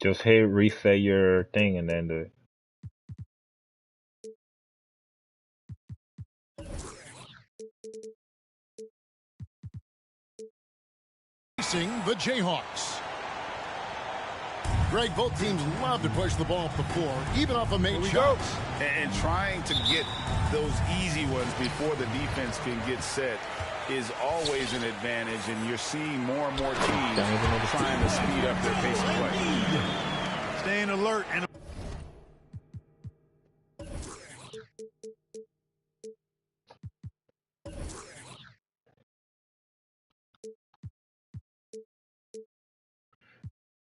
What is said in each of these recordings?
Just hit reset your thing and then do it. Facing the Jayhawks. Greg, both teams love to push the ball up the floor, even off of made shots. And trying to get those easy ones before the defense can get set is always an advantage, and you're seeing more and more teams trying to speed up their pace of play. Staying alert and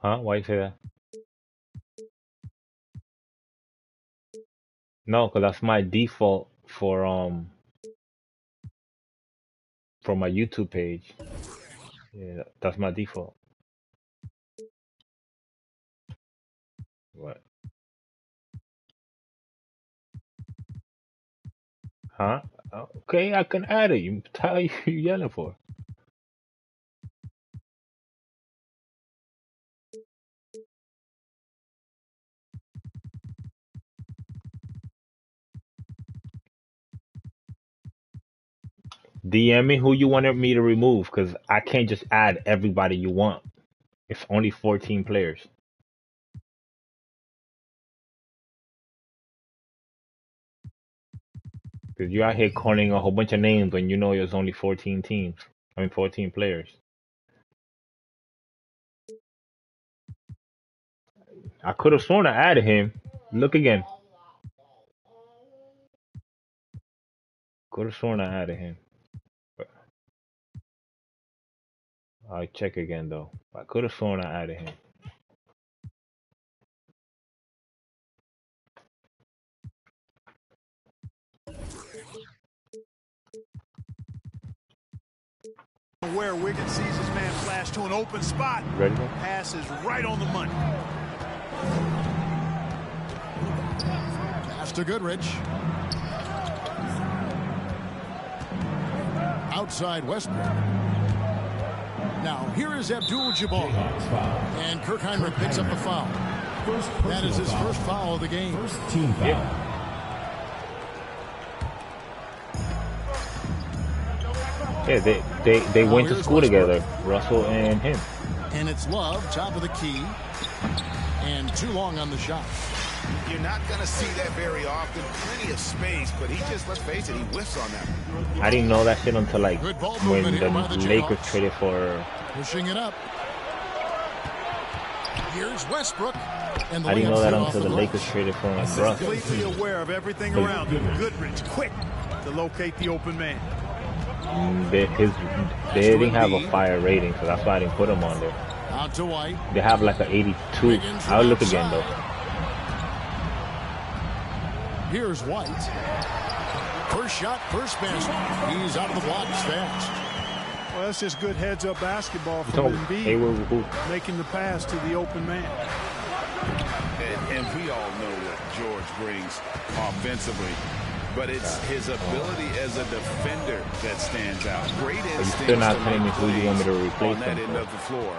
Huh? Why you say that? No, because that's my default for my YouTube page. Yeah, that's my default. What? Huh? Okay, I can add it. You tell you yelling for. DM me who you wanted me to remove, because I can't just add everybody you want. It's only 14 players. Because you're out here calling a whole bunch of names when you know there's only 14 teams. 14 players. I could have sworn I added him. Look again. Could have sworn I added him. But I'll check again though. I could have sworn I added him. where Wiggins sees his man flash to an open spot. Ready? Pass is right on the money. Pass to Goodrich. Outside Westbrook. Now here is Abdul-Jabbar. And Kirkheimer picks up the foul. That is his first foul of the game. First team foul. Yeah. Yeah, they went to school together, Russell and him. And it's Love, top of the key. And too long on the shot. You're not going to see that very often. Plenty of space, but he just, let's face it, he whiffs on that. I didn't know that shit until like when the Lakers traded for. Pushing it up. Here's Westbrook. And I didn't know that until the Lakers traded for Russ. Completely aware of everything around him. Goodrich, quick to locate the open man. They didn't have a fire rating, so that's why I didn't put them on there. Out to White. They have like an 82. I'll look again though. Here's White. First shot, first basket. He's out of the blocks fast. Well, that's just good heads-up basketball from Embiid, making the pass to the open man. And we all know what George brings offensively, but it's his ability as a defender that stands out. Great instincts. You're still not telling me who you want me to replace on that end of the floor.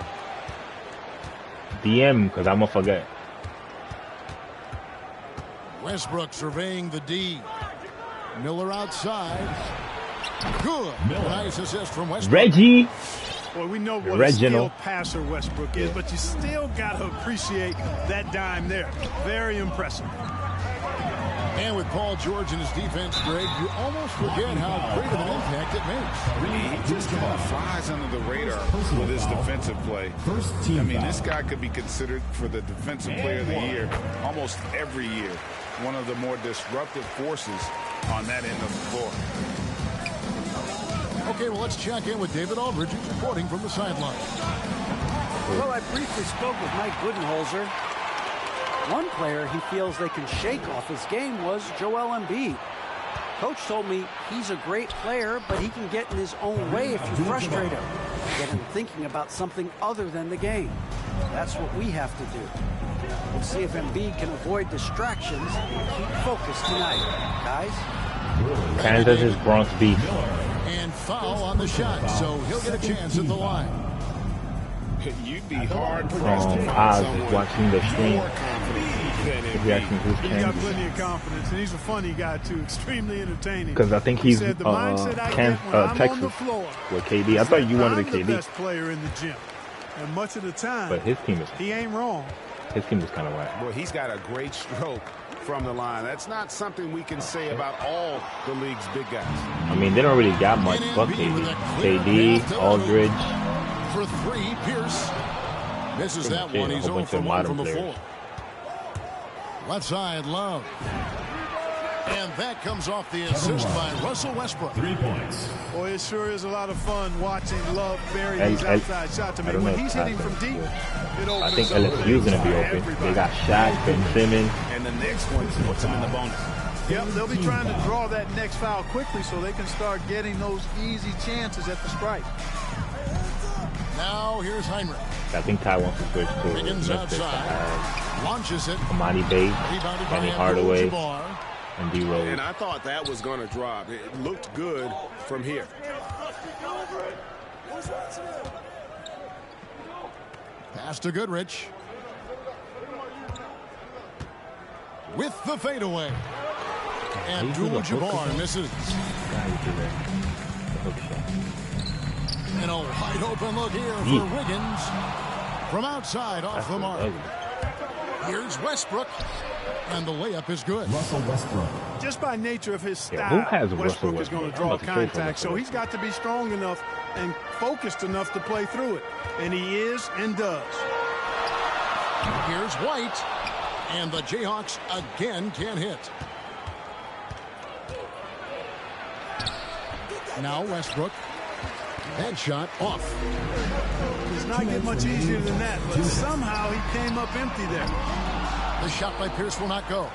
DM, because I'm gonna forget. Westbrook surveying the D. Miller outside. Good. Nice assist from Westbrook. Reggie. Well, we know what a skilled passer Westbrook is, but you still got to appreciate that dime there. Very impressive. And with Paul George in his defense, Greg, you almost forget how great of an impact it makes. He just kind of flies under the radar with his defensive play. I mean, this guy could be considered for the Defensive Player of the Year almost every year. One of the more disruptive forces on that end of the floor. Okay, well, let's check in with David Aldridge, who's reporting from the sideline. Well, I briefly spoke with Mike Budenholzer. One player he feels they can shake off his game was Joel Embiid. Coach told me he's a great player, but he can get in his own way if you frustrate him. Get him thinking about something other than the game. That's what we have to do. We'll see if Embiid can avoid distractions and keep focused tonight. Guys? Kansas is Bronx beef. And foul on the shot, so he'll get a chance at the line. You'd be hard pressed to find I was someone watching the stream. more confident than If you ask me who's He's got Kansas, plenty of confidence, and he's a funny guy too. Extremely entertaining. because I think He he's said, the mindset I get when I'm on the Texas floor with KD. I thought you wanted I'm the the KD, best player in the gym, and much of the time, but his team is he ain't wrong. kind of whack. Well, he's got a great stroke from the line. That's not something we can say about all the league's big guys. I mean, they don't really got much but KD. KD, Aldridge. For three, Pierce misses that Yeah, one. a He's whole 0 bunch from of 1 modern from the players. 4. Left side, Love. And that comes off the assist by Russell Westbrook. 3 points. Boy, it sure is a lot of fun watching Love bury And- these outside shots. I I mean, don't when know he's if hitting from deep, it opens I think up LSU's going to be for open. everybody. They got Shaq, Ben Simmons. And the next one puts him in the bonus. Yep, they'll be trying to draw that next foul quickly so they can start getting those easy chances at the stripe. Now here's Heinrich. I think Ty wants to switch to Higgins Memphis. outside. Launches it. Amani Bates, Rebounded by Penny Hardaway, Abdul-Jabbar. and D Rose. And I thought that was going to drop. It looked good from here. Pass to Goodrich. With the fadeaway. And Abdul-Jabbar misses. And a wide open look here for Wiggins. From outside off the mark. Here's Westbrook. And the layup is good. Russell Westbrook. Just by nature of his Yeah, who style, has Russell Westbrook is going to Westbrook? draw I'm about to trade for contact, so Russell he's got to be strong enough and focused enough to play through it. And he is and does. Here's White. And the Jayhawks again can't hit. Now Westbrook. That shot off. It's not getting much easier than that, but somehow he came up empty there. The shot by Pierce will not go.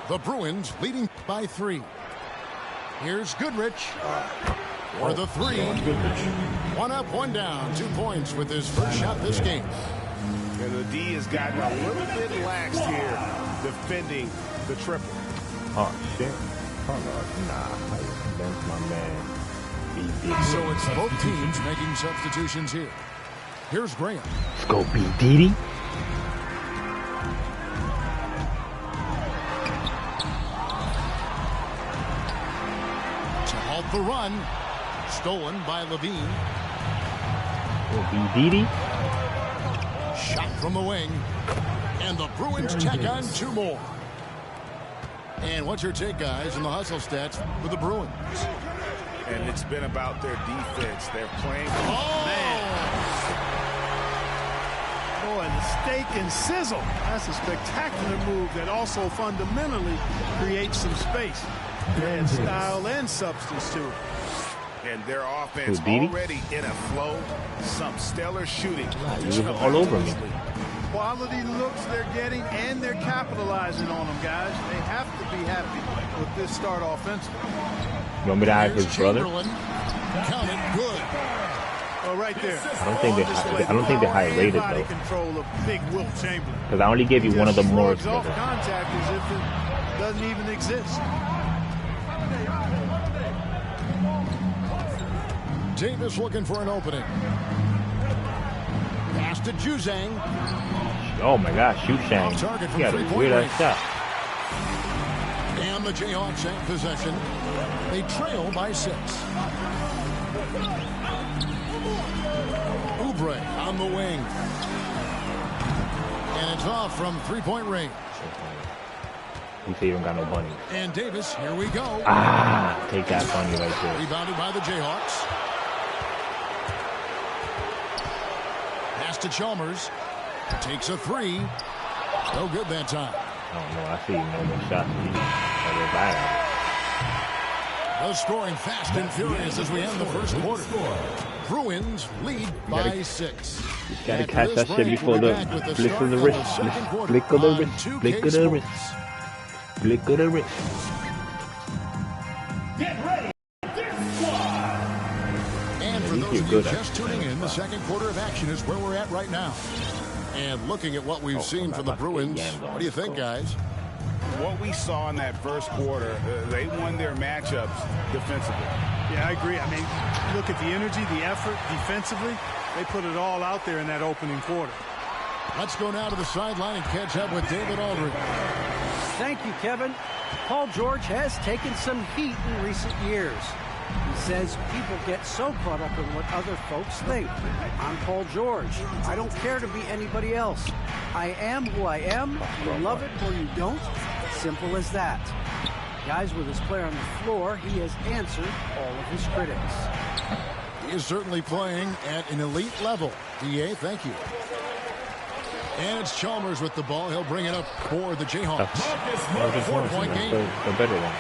The Bruins leading by 3. Here's Goodrich. For the 3. 1 up, 1 down. 2 points with his first shot this game. And the D has gotten a little bit lax here defending the triple. Oh, shit. Hold on. Nah. That's my man. So it's both teams making substitutions here. Here's Graham. Let's go, B. Diddy. To halt the run. Stolen by Levine. Oh, B. Diddy. Shot from the wing. And the Bruins tack on 2 more. And what's your take, guys, in the hustle stats for the Bruins? And it's been about their defense. They're playing. Oh, Boy, the steak and sizzle. That's a spectacular move that also fundamentally creates some space. And style and substance to it. And their offense Who, Didi? already in a flow. Some stellar shooting. He was all over me. Quality looks they're getting, and they're capitalizing on them, guys. They have to be happy with this start offensively. You want me to add his brother? Chamberlain. Count it good. Oh, right there. I don't think they're high rated Body though. control of big Wilt Chamberlain. Because I only gave you one of the Just Morris shrugs off brothers. contact as if it doesn't even exist. Davis looking for an opening. Pass to Juzang. Oh my gosh, shoot Shang. Off target from He got a three-point weird range. ass shot. And the Jayhawks have possession. They trail by 6. Oubre on the wing. And it's off from 3-point range. You say you don't got no bunny. And Davis, here we go. Ah, take that bunny right there. Rebounded by the Jayhawks. Pass to Chalmers. Takes a 3. No good that time. I don't know. I see no more shots. They're bad. The scoring fast and furious as we end the first quarter. Bruins lead by 6. You gotta After catch this that shit break, before we'll be the back with the flick start of the of wrist. second quarter Flick of the on wrist. 2K Flick of the wrist. Sports. Flick of the wrist. And for You those feel of you good, just tuning in, the second quarter of action is where we're at right now. And looking at what we've seen from the Bruins, what do you think, guys? what we saw in that first quarter, they won their matchups defensively. Yeah, I agree. I mean, look at the energy, the effort defensively. They put it all out there in that opening quarter. Let's go now to the sideline and catch up with David Aldridge. Thank you, Kevin. Paul George has taken some heat in recent years. He says people get so caught up in what other folks think. I'm Paul George. I don't care to be anybody else. I am who I am. You love it or you don't. Simple as that. Guys, with his player on the floor, he has answered all of his critics. He is certainly playing at an elite level. DA, thank you. And it's Chalmers with the ball. He'll bring it up for the Jayhawks. 4-point game. The better one.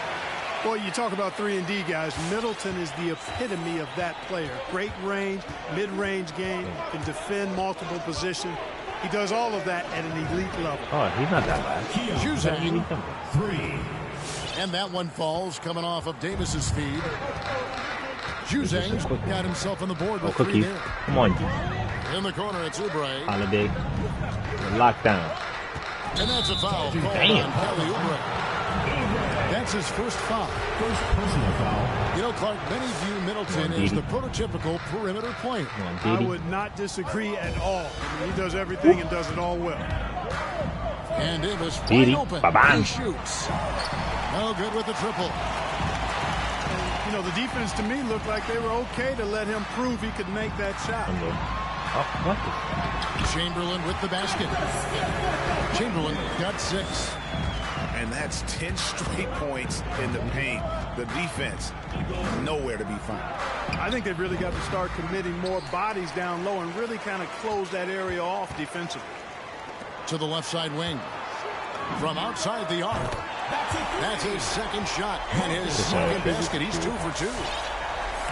Well, you talk about 3-and-D, guys. Middleton is the epitome of that player. Great range, mid-range game, can defend multiple positions. He does all of that at an elite level. Oh, he's not that bad. Juzang, 3. And that one falls coming off of Davis's feed. Juzang got himself on the board with 3 there. Come on, in the corner, it's Oubre. Holiday. Locked down. And that's a foul called on Kelly Oubre. That's his first foul. First personal foul. You know, Clark, many view Middleton as the prototypical perimeter player. I would not disagree at all. I mean, he does everything and does it all well. And Davis wide open. Bye-bye. He shoots. No good with the triple. And, you know, the defense to me looked like they were okay to let him prove he could make that shot. Chamberlain with the basket. Chamberlain got 6. And that's 10 straight points in the paint. The defense, nowhere to be found. I think they've really got to start committing more bodies down low and really kind of close that area off defensively. To the left side wing. From outside the arc. That's his second shot and his second basket. He's 2 for 2.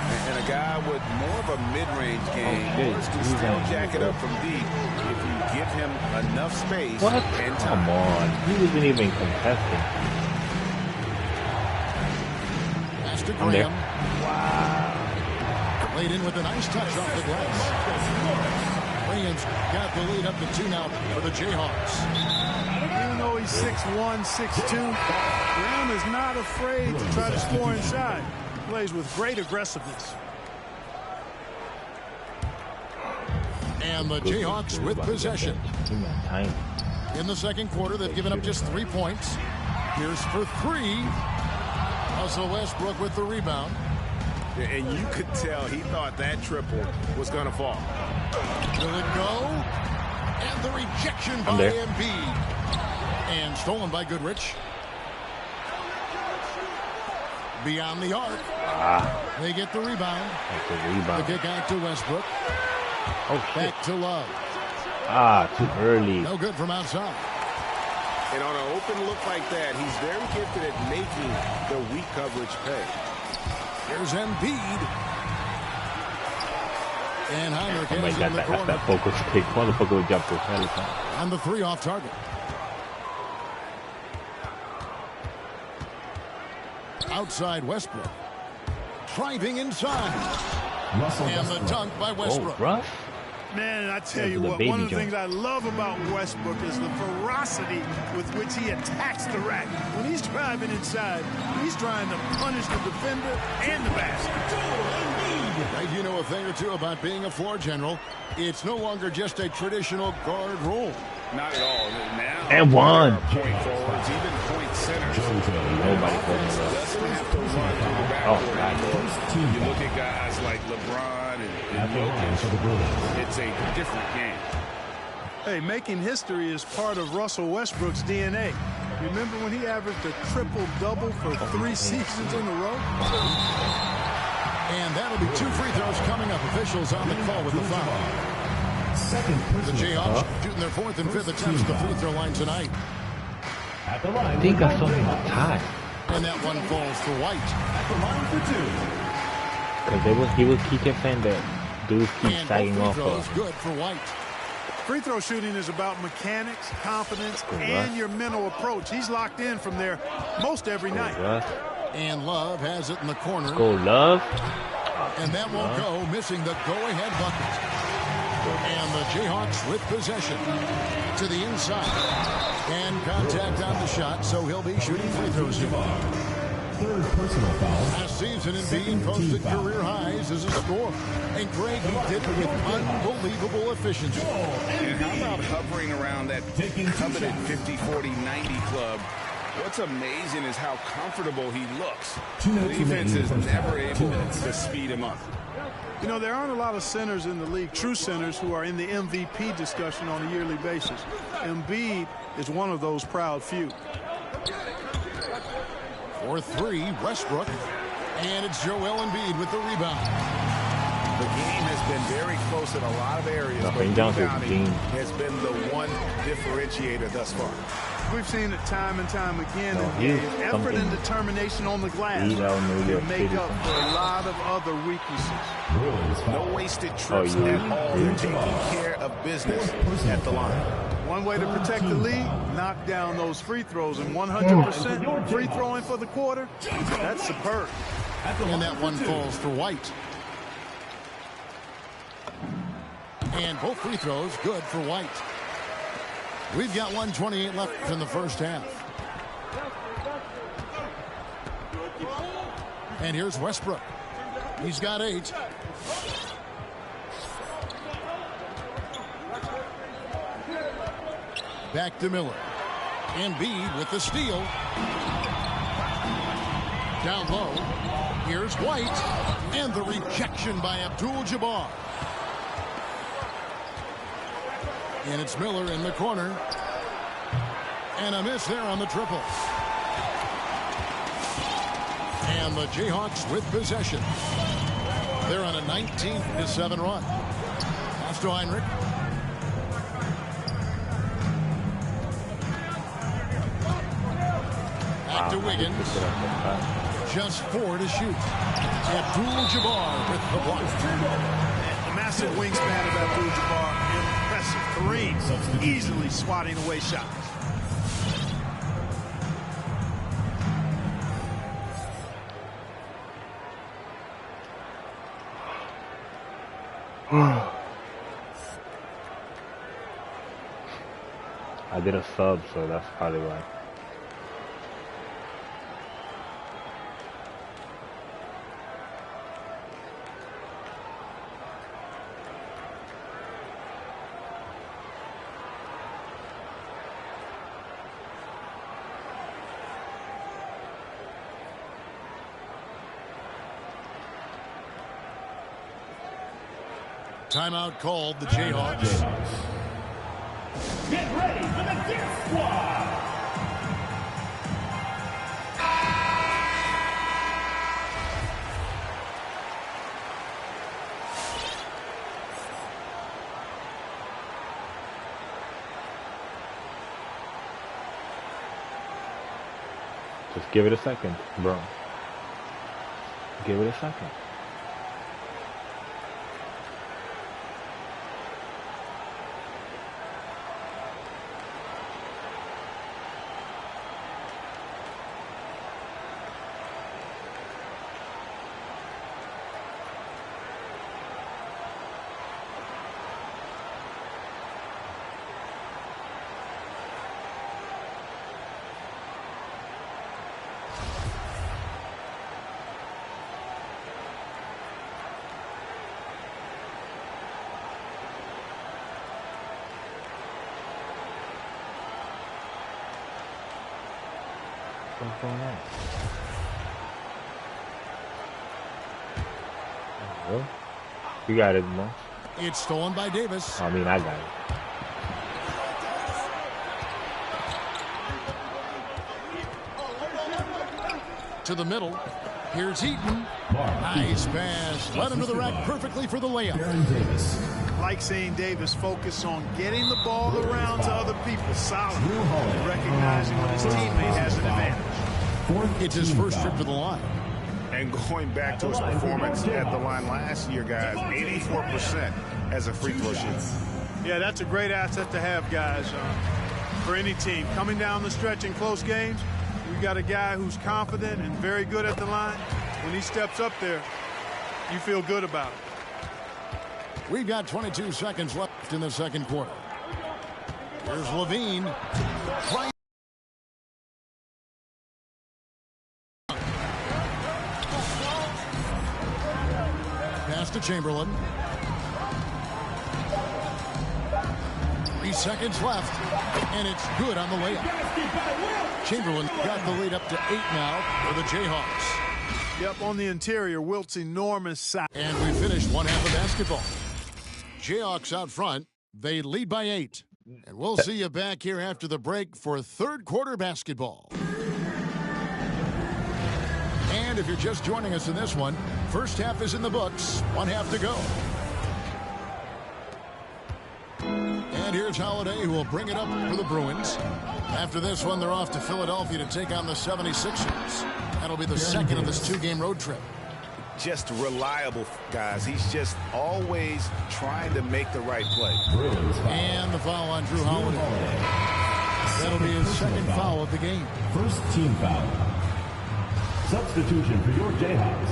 And a guy with more of a mid-range game can still jack it up from deep if you give him enough space and time. Come on. He wasn't even contesting. Pass to Graham. Wow. Laid in with a nice touch off the glass. Graham's got the lead up to 2 now for the Jayhawks. Even though he's 6'1", 6'2", Graham is not afraid to try to score inside. Plays with great aggressiveness. And the Jayhawks with possession. In the second quarter, they've given up just 3 points. Here's for 3. Russell Westbrook with the rebound. And you could tell he thought that triple was going to fall. Will it go? And the rejection by Embiid. And stolen by Goodrich. Beyond the arc. They get the rebound. The kick out to Westbrook. Back to Love. Too early. No good from outside. And on an open look like that, he's very gifted at making the weak coverage pay. Here's Embiid. And Heinrich has in the corner. That focus kick. Motherfucker would jump to and the 3 off target. Outside Westbrook. Driving inside. And the dunk by Westbrook. Man, I tell you what, one of the things I love about Westbrook is the ferocity with which he attacks the rack. When he's driving inside, he's trying to punish the defender and the basket. You know a thing or two about being a floor general. It's no longer just a traditional guard role. Not at all. Now, and one. Point forwards, even point centers. Nobody doesn't have to run through the backcourt. You look at guys like LeBron and Jokic. It's a different game. Hey, making history is part of Russell Westbrook's DNA. Remember when he averaged a triple-double for 3 seasons in a row? And that'll be 2 free throws coming up. Officials on the call with the foul. The Jayhawks shooting their 4th and 5th attempts at the free throw line tonight. I think I saw him tie. And that one falls for White. At the line for 2. Because he kept saying that dudes keep sagging off. Good for White. Free throw shooting is about mechanics, confidence, and your mental approach. He's locked in from there most every night. And Love has it in the corner. Go Love. And that won't go, missing the go-ahead bucket. And the Jayhawks with possession to the inside. And contact on the shot, so he'll be shooting free throws here. Third personal foul. Last season, Embiid posted career highs as a scorer. And Greg, he did it with unbelievable efficiency. And how about hovering around that coveted 50, 40, 90 club? What's amazing is how comfortable he looks. The defense is never able to speed him up. You know, there aren't a lot of centers in the league, true centers, who are in the MVP discussion on a yearly basis. Embiid is one of those proud few. For three, Westbrook. And it's Joel Embiid with the rebound. The game has been very close in a lot of areas, but rebounding has been the one differentiator thus far. We've seen it time and time again. Effort and determination on the glass can make up for a lot of other weaknesses. No wasted trips at all. They're taking care of business at the line. One way to protect the lead, knock down those free throws. And 100% free throwing for the quarter, that's superb. And that one falls for White. And both free throws good for White. We've got 1:28 left in the first half. And here's Westbrook. He's got 8. Back to Miller. Embiid with the steal. Down low. Here's White. And the rejection by Abdul-Jabbar. And it's Miller in the corner. And a miss there on the triple. And the Jayhawks with possession. They're on a 19-7 run. Pass to Heinrich. Back to Wiggins. Just 4 to shoot. Abdul-Jabbar with the block. The massive wingspan of Abdul-Jabbar. Impressive. Kareem easily swatting away shots. I did a sub, so that's probably why. Timeout called, the Jayhawks. Get ready for the Dip Squad. Just give it a second, bro. Give it a second. What's going on? Oh, you got it, Mo. It's stolen by Davis. I mean, I got it. To the middle. Here's Eaton. Nice pass. Led him to the rack perfectly for the layup. Like seeing Davis focus on getting the ball around to other people solidly, recognizing when his teammate has an advantage. It's his first trip to the line. And going back to his performance at the line last year, guys, 84% as a free throw shooter. Yeah, that's a great asset to have, guys, for any team. Coming down the stretch in close games, you got a guy who's confident and very good at the line. When he steps up there, you feel good about it. We've got 22 seconds left in the second quarter. Here's Levine. Pass to Chamberlain. 3 seconds left, and it's good on the layup. Chamberlain got the lead up to 8 now for the Jayhawks. Yep, on the interior, Wilt's enormous size. And we finished one half of basketball. Jayhawks out front. They lead by 8. And we'll see you back here after the break for third quarter basketball. And if you're just joining us in this one, first half is in the books. One half to go. And here's Holiday, who will bring it up for the Bruins. After this one, they're off to Philadelphia to take on the 76ers. That'll be the second of this 2-game road trip. Just reliable, guys. He's just always trying to make the right play. And the foul on Drew Holiday. That'll be his second foul of the game. First team foul. Substitution for your Jayhawks.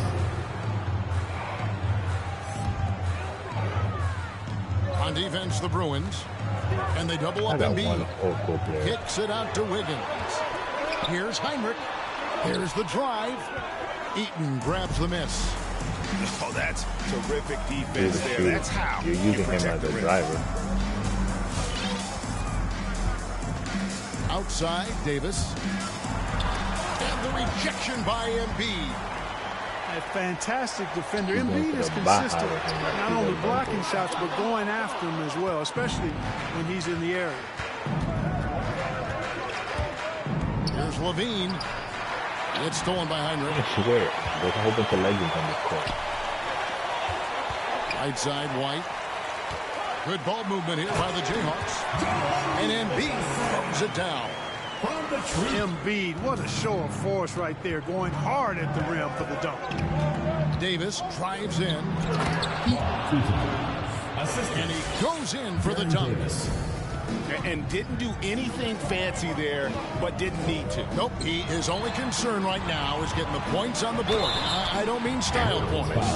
On defense, the Bruins. And they double up Embiid. Kicks it out to Wiggins. Here's Heinrich. Here's the drive. Eaton grabs the miss. Oh, that's terrific defense there. That's how you're using him as a driver. Outside, Davis. And the rejection by Embiid. A fantastic defender. Embiid is consistent, not only blocking shots, but going after them as well, especially when he's in the area. Here's Levine. It's stolen by Heinrich. I swear, there's a whole bunch of legends on this court. Right side, White. Good ball movement here by the Jayhawks. And Embiid throws it down. Embiid, what a show of force right there, going hard at the rim for the dunk. Davis drives in. And he goes in for the dunk. And didn't do anything fancy there, but didn't need to. Nope, his only concern right now is getting the points on the board. I don't mean style points.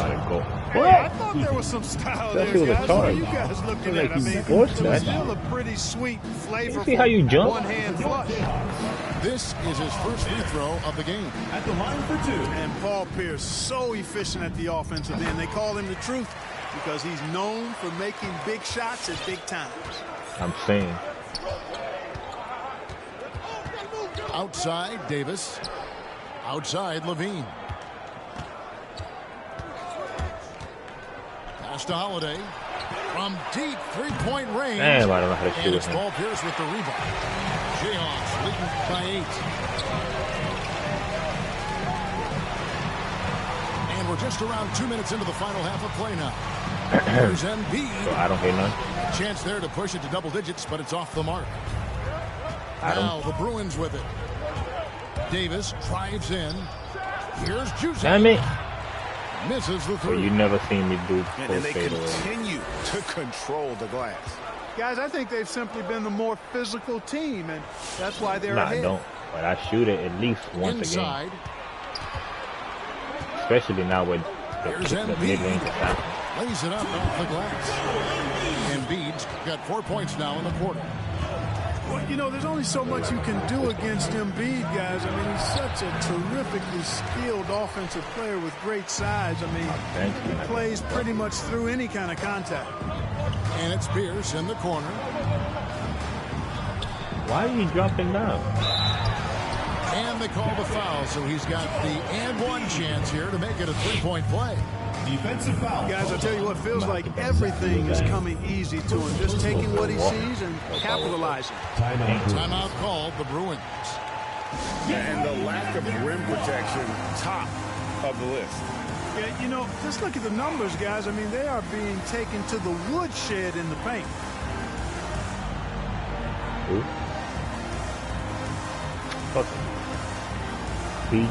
Hey, I thought there was some style there, guys. What are you guys looking at? I mean, it was still a pretty sweet, flavorful, see how you jump? one-hand flush. This is his first free throw of the game. At the line for 2. And Paul Pierce, so efficient at the offensive end. They call him the truth because he's known for making big shots at big times. I'm saying. Outside, Davis. Outside, Levine. Pass to Holiday. From deep three-point range. Damn, I don't know how to shoot and it's him. Paul Pierce with the rebound. Jayhawks leading by 8. And we're just around 2 minutes into the final half of play now. There's Embiid. So I don't hear none. Chance there to push it to double digits, but it's off the mark. Now the Bruins with it. Davis drives in. Here's Juicy. Damn it. Misses the So three. you never seen me do And full they fadeaway. continue to control the glass. Guys, I think they've simply been the more physical team, and that's why they're Nah, I ahead. don't. But I shoot it at least once Inside. a game. Especially now with Here's the Embiid. mid-range attack. Lays it up off the glass. Embiid's got 4 points now in the quarter. Well, you know, there's only so much you can do against Embiid, guys. I mean, he's such a terrifically skilled offensive player with great size. I mean, he plays pretty much through any kind of contact. And it's Pierce in the corner. Why are you dropping down? And they call the foul, so he's got the and one chance here to make it a three-point play. Defensive foul. Guys, I tell you what, feels like everything is coming easy to him. Just taking what he sees and capitalizing. Timeout called the Bruins. And the lack of rim protection, top of the list. Yeah, you know, just look at the numbers, guys. I mean, they are being taken to the woodshed in the paint. Who? Fuck him. He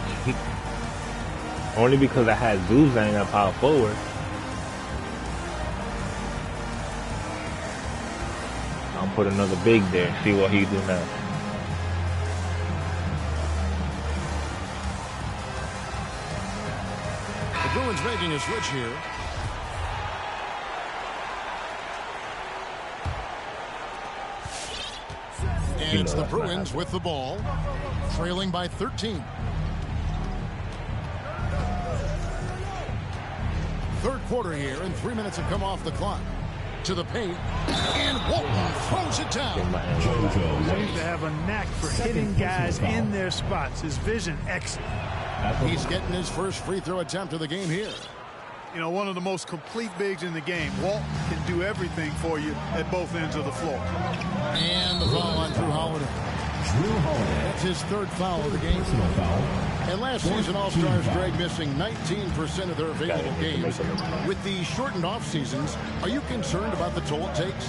only because I had Zuzan at power forward. I'll put another big there and see what he do now. The Bruins making a switch here. It's the Bruins with the ball, trailing by 13. Third quarter here, and 3 minutes have come off the clock. To the paint, and Walton throws it down. Seems to have a knack for hitting guys in their spots. His vision excellent. He's getting his first free throw attempt of the game here. You know, one of the most complete bigs in the game. Walton can do everything for you at both ends of the floor. And the foul on Drew Holiday. That's his third foul of the game. And last season, All-Stars, Greg, missing 19% of their available games. With the shortened off-seasons, are you concerned about the toll it takes?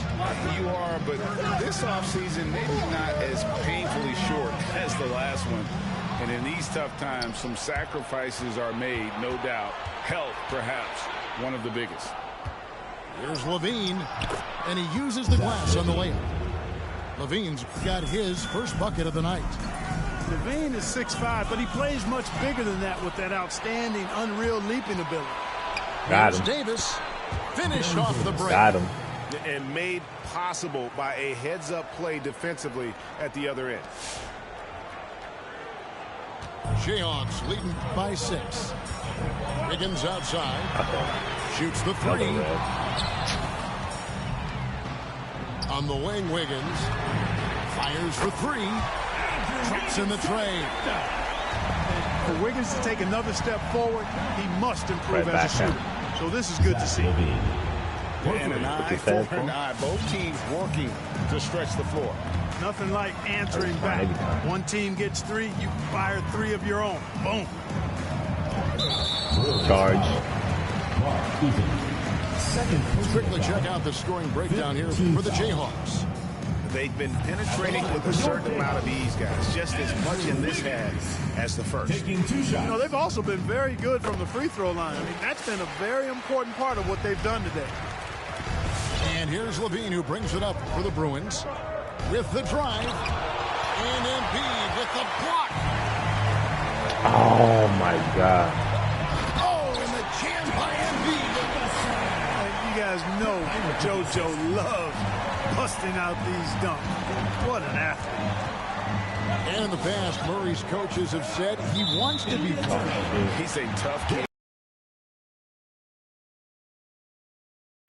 You are, but this off-season maybe not as painfully short as the last one. And in these tough times, some sacrifices are made, no doubt. Health, perhaps, one of the biggest. Here's Levine, and he uses the glass on the layup. Levine's got his first bucket of the night. Levine is 6'5", but he plays much bigger than that with that outstanding, unreal leaping ability. Got him. Davis finished off the break. Got him. And made possible by a heads-up play defensively at the other end. Jayhawks leading by 6. Wiggins outside. Shoots the three. On the wing, Wiggins fires for 3. Traps in the tray. For Wiggins to take another step forward, he must improve as a shooter. So this is good to see. And an eye for an eye. Both teams working to stretch the floor. Nothing like answering back. One team gets 3, you fire 3 of your own. Boom. Charge. Let's quickly check out the scoring breakdown here for the Jayhawks. They've been penetrating with a certain amount of ease, guys. Just as much in this half as the first. You know, they've also been very good from the free throw line. I mean, that's been a very important part of what they've done today. And here's Levine, who brings it up for the Bruins with the drive. And Embiid with the block. Oh, my God. Oh, and the jam by Embiid. You guys know JoJo loves busting out these dunks. What an athlete. And in the past, Murray's coaches have said he wants to be tough. He's a tough kid.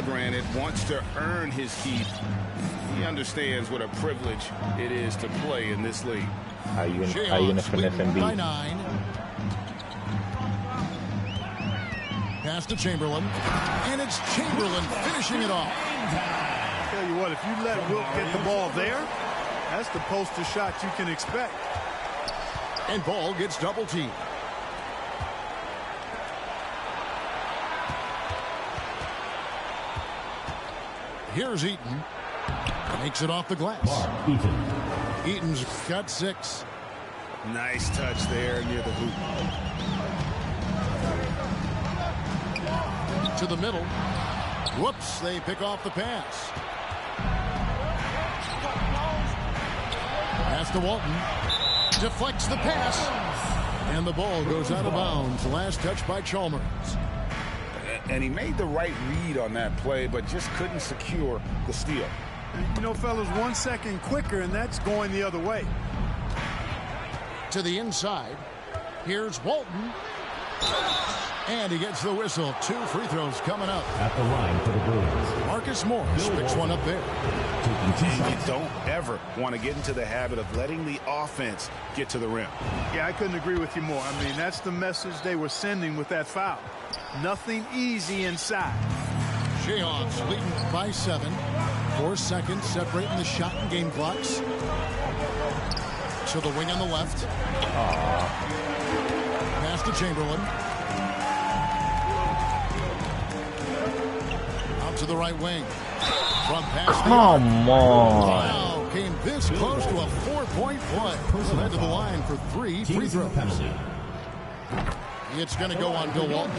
Granted, wants to earn his keep. He understands what a privilege it is to play in this league. How you gonna finesse Embiid? By 9. Pass to Chamberlain. And it's Chamberlain finishing it off. Tell you what, if you let Wilt get the ball there, that's the poster shot you can expect. And Ball gets double teamed. Here's Eaton. Makes it off the glass. Eaton's got 6. Nice touch there near the hoop. To the middle. Whoops, they pick off the pass. Pass to Walton. Deflects the pass. And the ball goes out of bounds. Last touch by Chalmers. And he made the right read on that play, but just couldn't secure the steal. You know, fellas, 1 second quicker, and that's going the other way. To the inside. Here's Walton. And he gets the whistle. 2 free throws coming up. At the line for the Bruins, Marcus Morris picks one up there. And you don't ever want to get into the habit of letting the offense get to the rim. Yeah, I couldn't agree with you more. I mean, that's the message they were sending with that foul. Nothing easy inside. Jayhawks leading by 7. 4 seconds separating the shot and game clocks. To the wing on the left. Pass to Chamberlain. Out to the right wing. From past Come on. Wow, came this close to a 4-point play. Led to the line for 3 free throws. It's going to go on Bill Walton.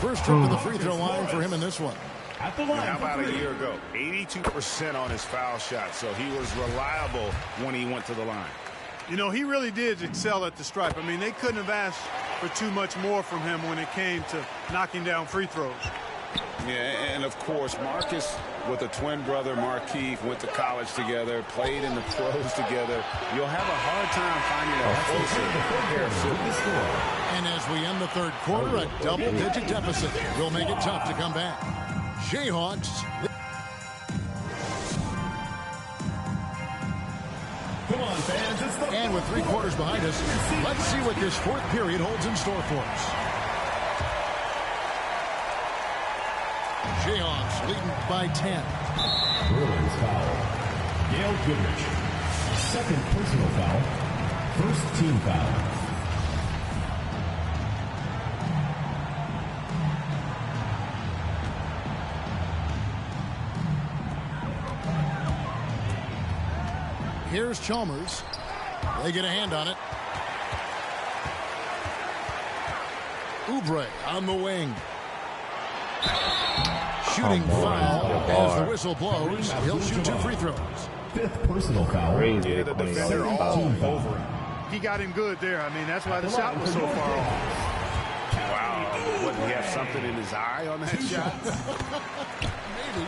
First trip to the free throw line for him in this one. at the line. How about a year ago? 82% on his foul shot, so he was reliable when he went to the line. You know, he really did excel at the stripe. I mean, they couldn't have asked for too much more from him when it came to knocking down free throws. Yeah, and of course, Marcus with a twin brother, Markeith, went to college together, played in the pros together. You'll have a hard time finding a closer pair of siblings. And as we end the third quarter, a double-digit deficit will make it tough to come back. Jayhawks. Come on, fans. And with 3 quarters behind us, let's see what this fourth period holds in store for us. Jayhawks leading by 10. Bruins foul. Gail Goodrich. Second personal foul. First team foul. Here's Chalmers. They get a hand on it. Oubre on the wing. Shooting foul as the whistle blows. He'll shoot 2 free throws. Fifth personal foul. Crazy. Yeah, the defender all over him. He got him good there. I mean, that's why the shot was so far off. Wow. Wouldn't he have something in his eye on that shot? Maybe.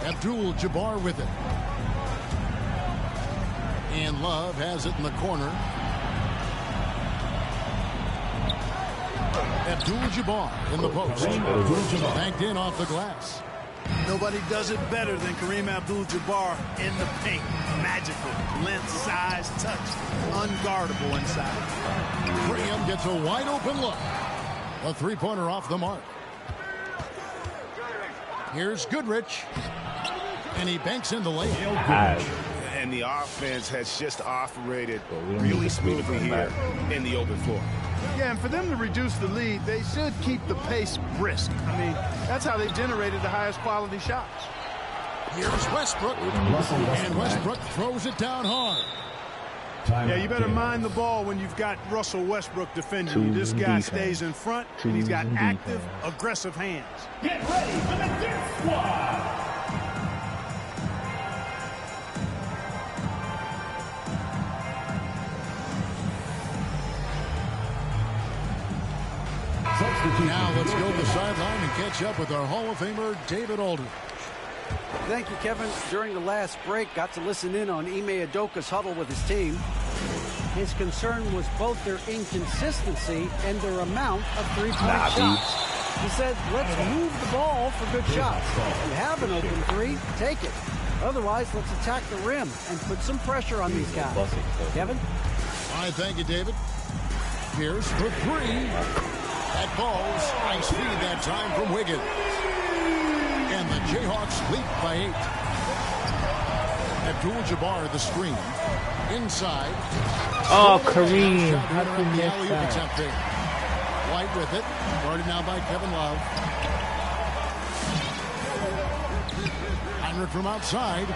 Abdul-Jabbar with it. And Love has it in the corner. Abdul-Jabbar in the post. Banked in off the glass. Nobody does it better than Kareem Abdul-Jabbar in the paint. Magical. Length, size, touch. Unguardable inside. Graham gets a wide open look. A 3-pointer off the mark. Here's Goodrich. And he banks in the layup. And the offense has just operated really smoothly here in the open floor. Yeah, and for them to reduce the lead, they should keep the pace brisk. I mean, that's how they've generated the highest quality shots. Here's Westbrook. And Westbrook throws it down hard. Yeah, you better mind the ball when you've got Russell Westbrook defending you. This guy stays in front, and he's got active, aggressive hands. Get ready for the Dick Squad. Now let's go to the sideline and catch up with our Hall of Famer, David Aldridge. Thank you, Kevin. During the last break, got to listen in on Ime Udoka's huddle with his team. His concern was both their inconsistency and their amount of three-point shots. He said, let's move the ball for good shots. If you have an open three, take it. Otherwise, let's attack the rim and put some pressure on these guys. Kevin? All right, thank you, David. Here's for 3. That falls. Nice feed that time from Wiggins. And the Jayhawks lead by 8. Abdul-Jabbar the screen. Inside. Oh, Kareem. How can you miss that? White with it. Guarded now by Kevin Love. Heinrich from outside.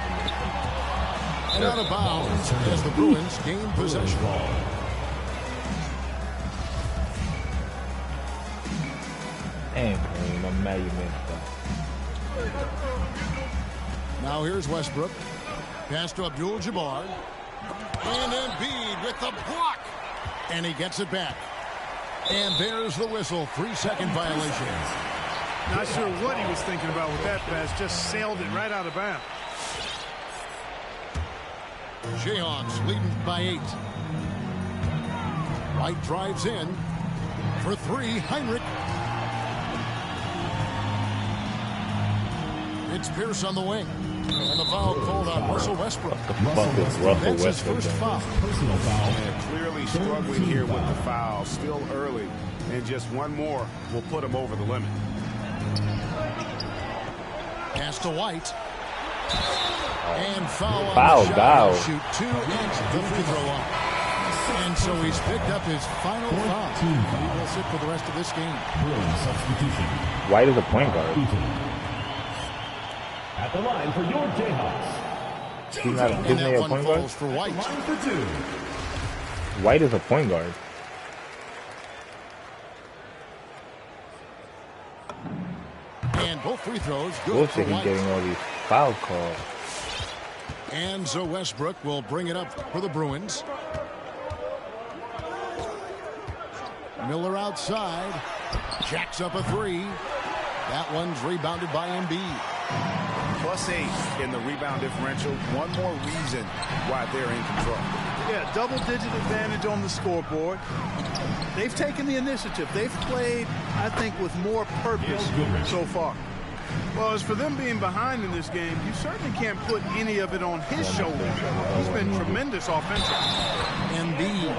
And out of bounds as the Bruins gain possession. Damn, Kareem, I'm mad you missed that. Now here's Westbrook. Pass to Abdul-Jabbar. And Embiid with the block. And he gets it back. And there's the whistle. 3-second violation. Not sure what he was thinking about with that pass. Just sailed it right out of bounds. Jayhawks leading by 8. White drives in. For 3, Heinrich. It's Pierce on the wing. And the foul called on Russell Westbrook. That's his first foul. Personal foul. And clearly struggling here with the foul. Still early. And just one more will put him over the limit. Pass to White. And foul on the Foul. shot. Shoot 2 and the free throw line. And so he's picked up his final foul. He will sit for the rest of this game. Substitution. White is a point guard. At the line for your Jayhawks. He's not And isn't that he a one point guard? falls for White. Line for 2. White is a point guard. And both free throws good Bullshit, for he's White. getting all these foul calls. And so Westbrook will bring it up for the Bruins. Miller outside. Jacks up a three. That one's rebounded by Embiid. +8 in the rebound differential. One more reason why they're in control. Yeah, double-digit advantage on the scoreboard. They've taken the initiative. They've played, I think, with more purpose so far. Well, as for them being behind in this game, you certainly can't put any of it on his shoulders. He's been tremendous offensively. Embiid.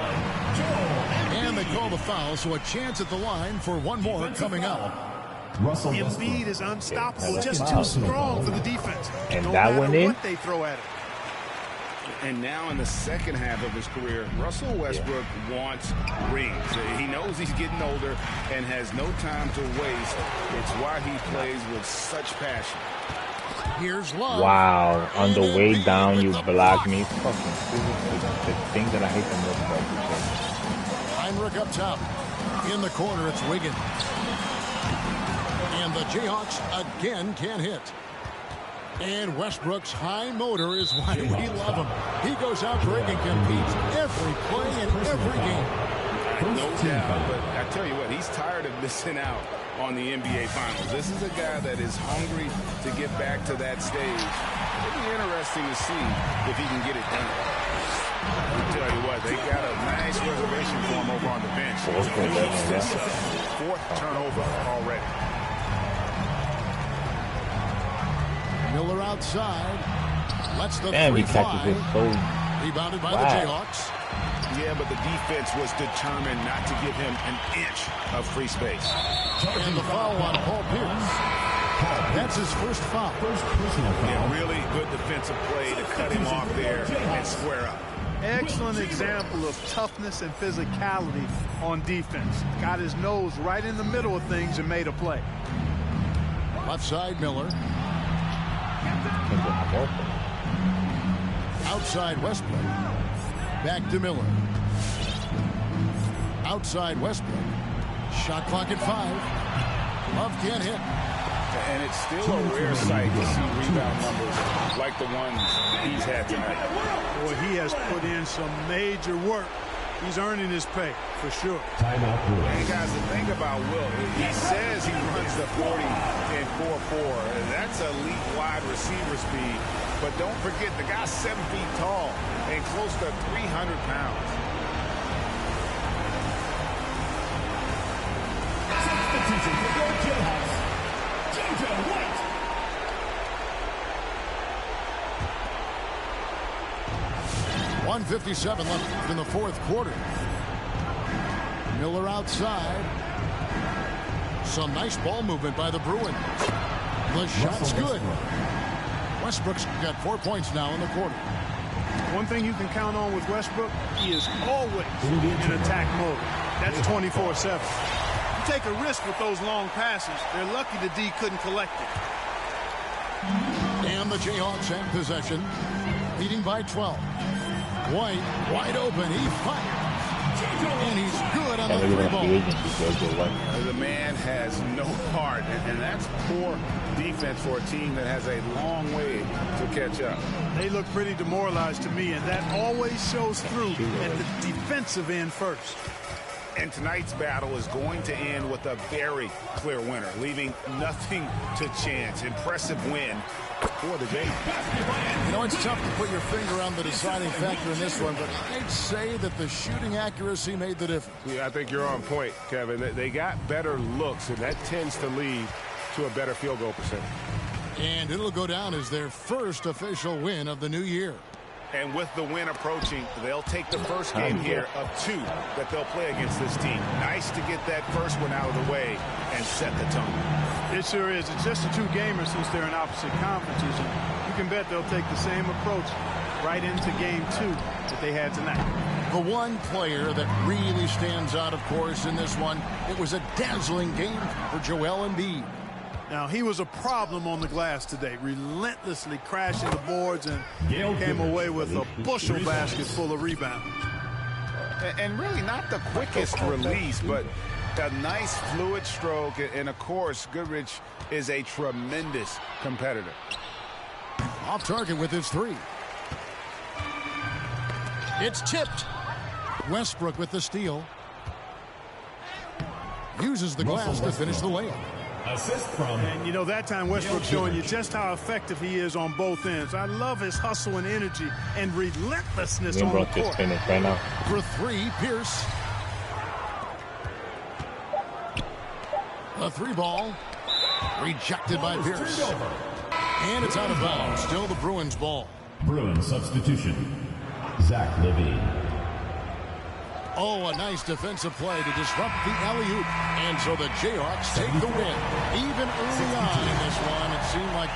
And they call the foul, so a chance at the line for one more coming up. Embiid is unstoppable, just too strong for the defense. And no that matter one in? what they throw at him. And now in the second half of his career, Russell Westbrook wants rings. He knows he's getting older and has no time to waste. It's why he plays with such passion. Here's Love. Wow, on the way down, you blocked me. Fucking the thing that I hate the most about Heinrich up top. In the corner, it's Wiggins. And the Jayhawks again can't hit. And Westbrook's high motor is why we love him. He goes out there and competes every play and every game. No doubt, but I tell you what, he's tired of missing out on the NBA Finals. This is a guy that is hungry to get back to that stage. It'll be interesting to see if he can get it done. I tell you what, they got a nice reservation for him over on the bench. Fourth turnover already. Miller outside. Lets the Damn, three he catches fly. it so... Rebounded by the Jayhawks. Yeah, but the defense was determined not to give him an inch of free space. And the foul on Paul Pierce. That's his first foul. Yeah, really good defensive play to cut him off there and square up. Excellent example of toughness and physicality on defense. Got his nose right in the middle of things and made a play. Left side, Miller. Outside Westbrook. Back to Miller. Outside Westbrook. Shot clock at 5. Love can't hit. And it's still a rare sight to see rebound numbers like the ones he's had tonight. Boy, he has put in some major work. He's earning his pay, for sure. And guys, the thing about Will, he says he runs the 40 in 4.4. That's elite wide receiver speed. But don't forget, the guy's 7 feet tall and close to 300 pounds. Substitution for your Jayhawks, JJ White. .157 left in the fourth quarter. Miller outside. Some nice ball movement by the Bruins. The shot's good. Westbrook's got 4 points now in the quarter. One thing you can count on with Westbrook, he is always in attack mode. That's 24/7. You take a risk with those long passes. They're lucky the D couldn't collect it. And the Jayhawks have possession, leading by 12. White, wide open, he fires. And he's good on the three ball. The man has no heart, and that's poor defense for a team that has a long way to catch up. They look pretty demoralized to me, and that always shows through at the defensive end first. And tonight's battle is going to end with a very clear winner, leaving nothing to chance. Impressive win for the Jayhawks. You know, it's tough to put your finger on the deciding factor in this one, but I'd say that the shooting accuracy made the difference. Yeah, I think you're on point, Kevin. They got better looks, and that tends to lead to a better field goal percentage. And it'll go down as their first official win of the new year. And with the win approaching, they'll take the first game here of 2 that they'll play against this team. Nice to get that first one out of the way and set the tone. It sure is. It's just a 2-gamer since they're in opposite conferences. And you can bet they'll take the same approach right into game 2 that they had tonight. The one player that really stands out, of course, in this one, it was a dazzling game for Joel Embiid. Now, he was a problem on the glass today, relentlessly crashing the boards and came away with a bushel basket full of rebounds. And really not the quickest release, but a nice fluid stroke. And, of course, Goodrich is a tremendous competitor. Off target with his 3. It's tipped. Westbrook with the steal. uses the glass to finish the layup. Assist from. And you know, that time Westbrook showing you just how effective he is on both ends. I love his hustle and energy and relentlessness on the court. Right now. For three, Pierce. A three ball. Rejected by Pierce. And it's out of bounds. Still the Bruins ball. Bruins substitution. Zach Levine. Oh, a nice defensive play to disrupt the alley-oop. And so the Jayhawks take the win. Even early on in this one, it seemed like...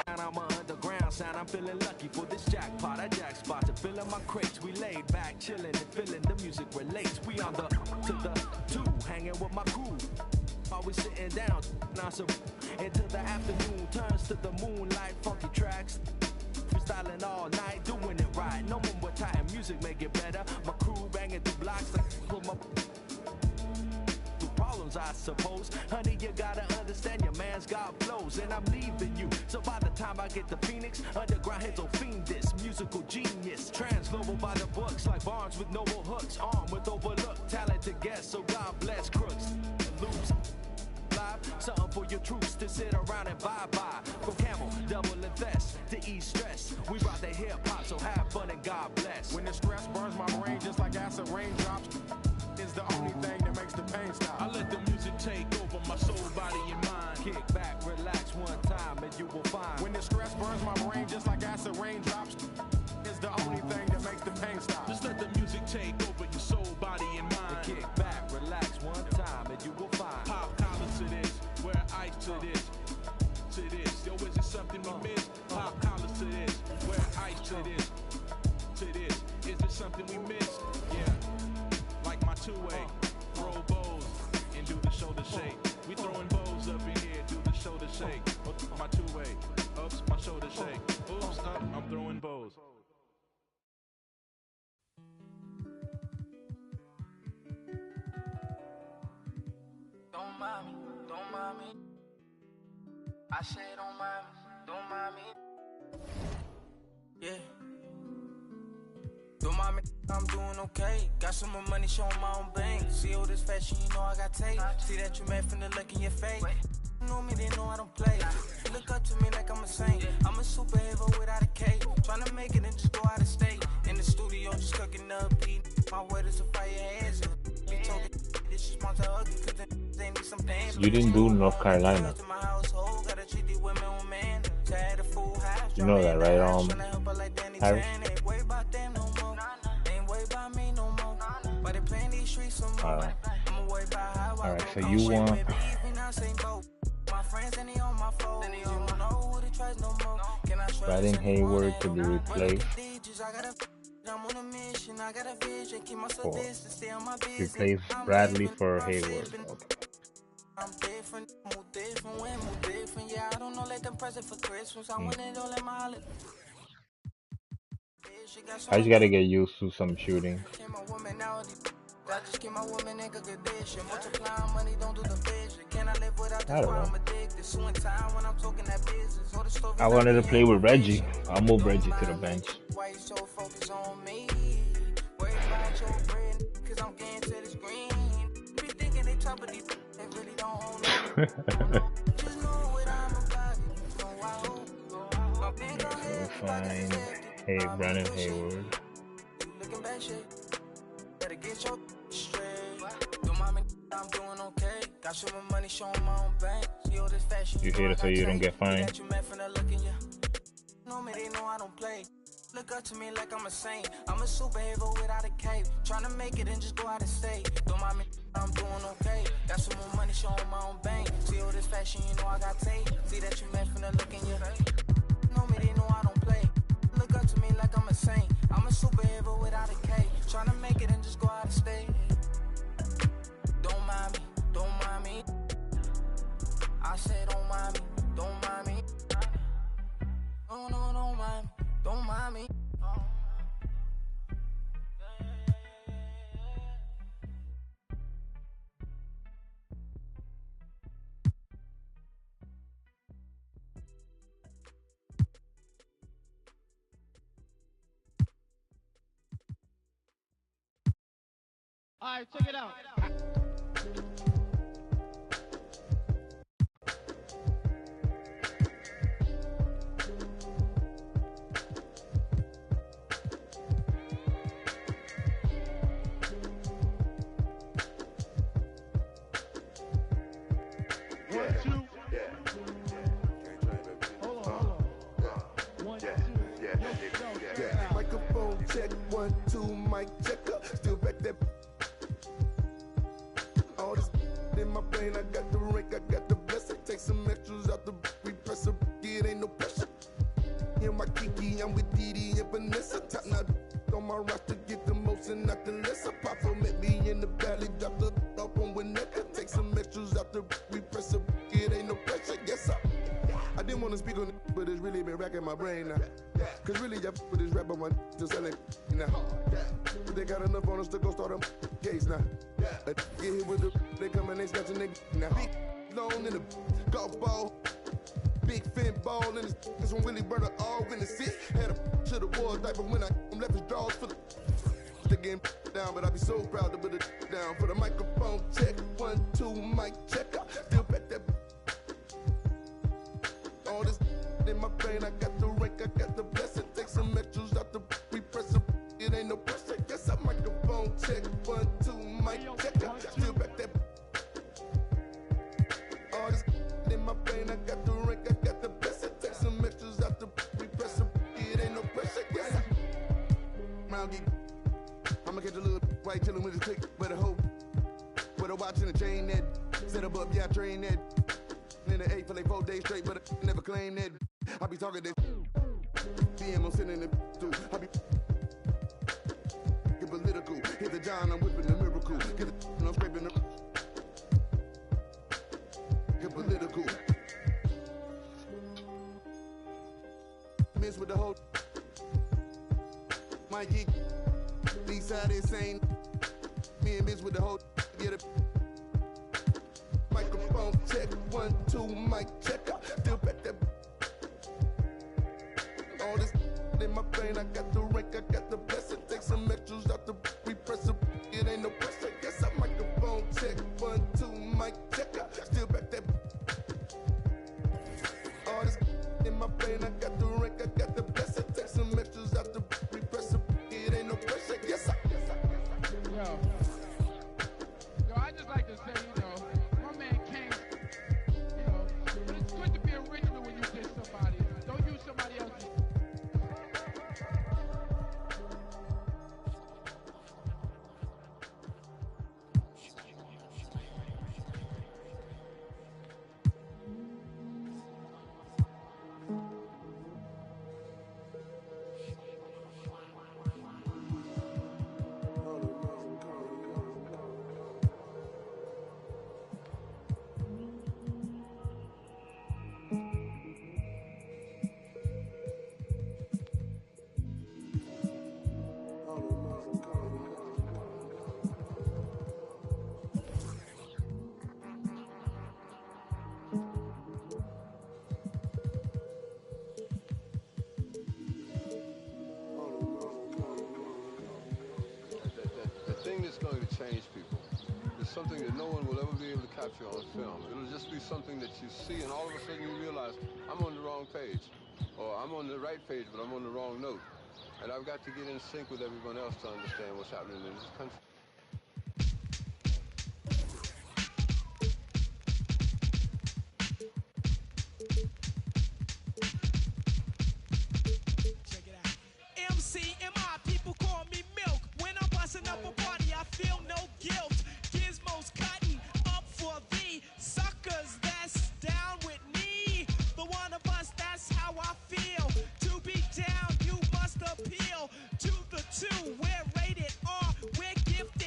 I'm underground sound. I'm feeling lucky for this jackpot. I jack spot to fill in my crates. We laid back, chilling and feeling the music relates. We on the to the two, hanging with my crew. Always sitting down, now so until the afternoon turns to the moonlight. Funky tracks, freestyling all night, doing it right. No more tight music, make it better. My crew banging through blocks like pull my problems, I suppose. Honey, you gotta understand your man's got flows, and I'm leaving you. So by the time I get to Phoenix, underground heads will fiend this musical genius. Transglobal by the books, like Barnes with noble hooks, armed with overlooked talented guests. So God bless crooks and lose. Something for your troops to sit around and bye-bye. From Camel, double invest to ease stress. We brought the hip-hop, so have fun and God bless. When the stress burns my brain just like acid raindrops, is the only thing that makes the pain stop. I let the music take over my soul, body, and mind. Kick back, relax one time, and you will find. When the stress burns my brain just like acid raindrops, is the only thing that makes the pain stop. Just let the music take over your soul, body, and mind. And kick back, relax one time, and you will find. Pop collar to this, wear ice to this. To this, yo, is it something we miss? Pop collars to this, wear ice to this. To this, is it something we miss? Yeah, like my two-way, throw bows and do the shoulder shake. We throwing bows up in here, do the shoulder shake. My two-way, oops, my shoulder shake. Oops, up, I'm throwing bows. Don't mind me, don't mind me. I say don't mind me. Yeah. Don't mind me, I'm doing okay. Got some more money showing my own bank. See all this fashion, you know I got taste. See that you mad from the look in your face. You know me, they know I don't play. Look up to me like I'm a saint. I'm a superhero without a cape. Tryna make it and just go out of state. In the studio, just cooking up beat. My word is a fire hazard. Be talking this is my ugly, cause they need some dance. You didn't do North Carolina. You know that, right? Harris? Alright. Alright, so you want Brandon Hayward to be replaced. Or replace Bradley for Hayward. Okay. I'm different, move different, move different. Yeah, I don't know, let them present for Christmas. I want it all in my holiday. I just gotta get used to some shooting. I just keep my woman in good condition. Multiplying money, don't do the vision. Can I live without I don't know. I'm addicted. Suing time when I'm talking that business. All the stories I wanted to play with Reggie. I'll move Reggie to the bench. Why you so focused on me? Worried about your bread, cause I'm getting to this green. Be thinking they top of these, they really don't own no. Just know what I'm about. We'll find Brandon Hayward. Looking back shit. Better get your straight. Don't mind me, I'm doing okay. Got some money showing my own bank. See all this fashion. You here so you don't get fined. No, me, they know I don't play. Look up to me like I'm a saint. I'm a superhero without a cape. Tryna make it and just go out of state. Don't mind me, I'm doing okay. Got some more money showing my own bank. See all this fashion, you know I got tape. See that you meant from the look in your face. No, me, they know I don't play. Look up to me like I'm a saint. I'm a superhero without a cape. Tryna make it and just go out of state. Don't mind me, don't mind me. I said don't mind me, don't mind me. No, no, don't mind me, don't mind me. All right, check it out. Microphone check, 1, 2, mic checker. Still back that. All this in my brain, I got the rank, I got the blessing. Take some extras out the repress a it ain't no pressure. In my Kiki, I'm with Didi and Vanessa. Top now on my roster, get the most and not the lesser. Papa met me in the valley, drop the up on Winnetka. Take some extras out the repress a it ain't no pressure. Yes, sir. I didn't want to speak on it, but it's really been racking my brain now. Cause really, I with this rap on my to selling now. But they got enough on us to go start a case now. Get hit with the, they come and they snatching nigga now. Big long in the golf ball. Big fin ball in this. This one really burn all in the six. Had a to the wall diaper when I left his drawers for the. They getting down, but I be so proud to put it down. For the microphone check, 1, 2, mic checker. Still back that. All this in my brain, I got the rank, I got the blessing. Take some extras out the repress it ain't no pressure. Yes, I microphone check, 1, 2, mic checker. Still back that. All this in my brain, I got the rank, I got the blessing. Take some extras out the repress it ain't no pressure. Yes, round geek. I'ma catch a little white chillin' with his click, but a hoe. With a watch and a chain that set up, yeah, I train that. In the 8 for like 4 days straight, but I never claimed that. I be talking this. DM, I'm sitting in the too. I be get political. Hit the John, I'm whipping the miracle. Get the and I'm scraping the. Get political. Miss with the whole. My geek. East side insane. Me and Miss with the whole. Get it. Microphone check, 1, 2, mic checker. Still back that. All this in my brain, I got the rank, I got the blessing. Take some extras out the repress it ain't no pressure. Yes, I microphone check, 1, 2, mic checker. Still back that. All this in my brain, I got the rank, I got the blessing. Take some extras out the repress it ain't no pressure. Yes, I. Yo, I just like to say, you know, my man came, you know, but it's good to be original when you diss somebody. Don't use somebody else's. That's going to change people. It's something that no one will ever be able to capture on film. It'll just be something that you see, and all of a sudden you realize, I'm on the wrong page. Or I'm on the right page, but I'm on the wrong note. And I've got to get in sync with everyone else to understand what's happening in this country. Up a party, I feel no guilt. Gizmos cutting up for the suckers that's down with me. The one of us, that's how I feel. To be down, you must appeal to the two. We're rated R, we're gifted.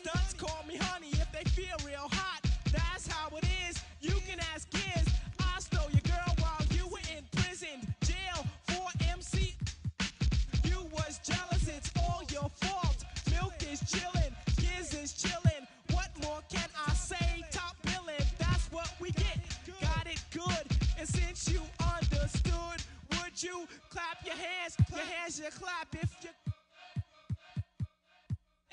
Stunts call me honey if they feel real hot. That's how it is. You can ask Giz. I stole your girl while you were in prison. Jail for MC. You was jealous, it's all your fault. Milk is chillin', Giz is chillin'. What more can I say? Top billin', that's what we get. Got it good, and since you understood, would you clap your hands? Your hands you clap if you.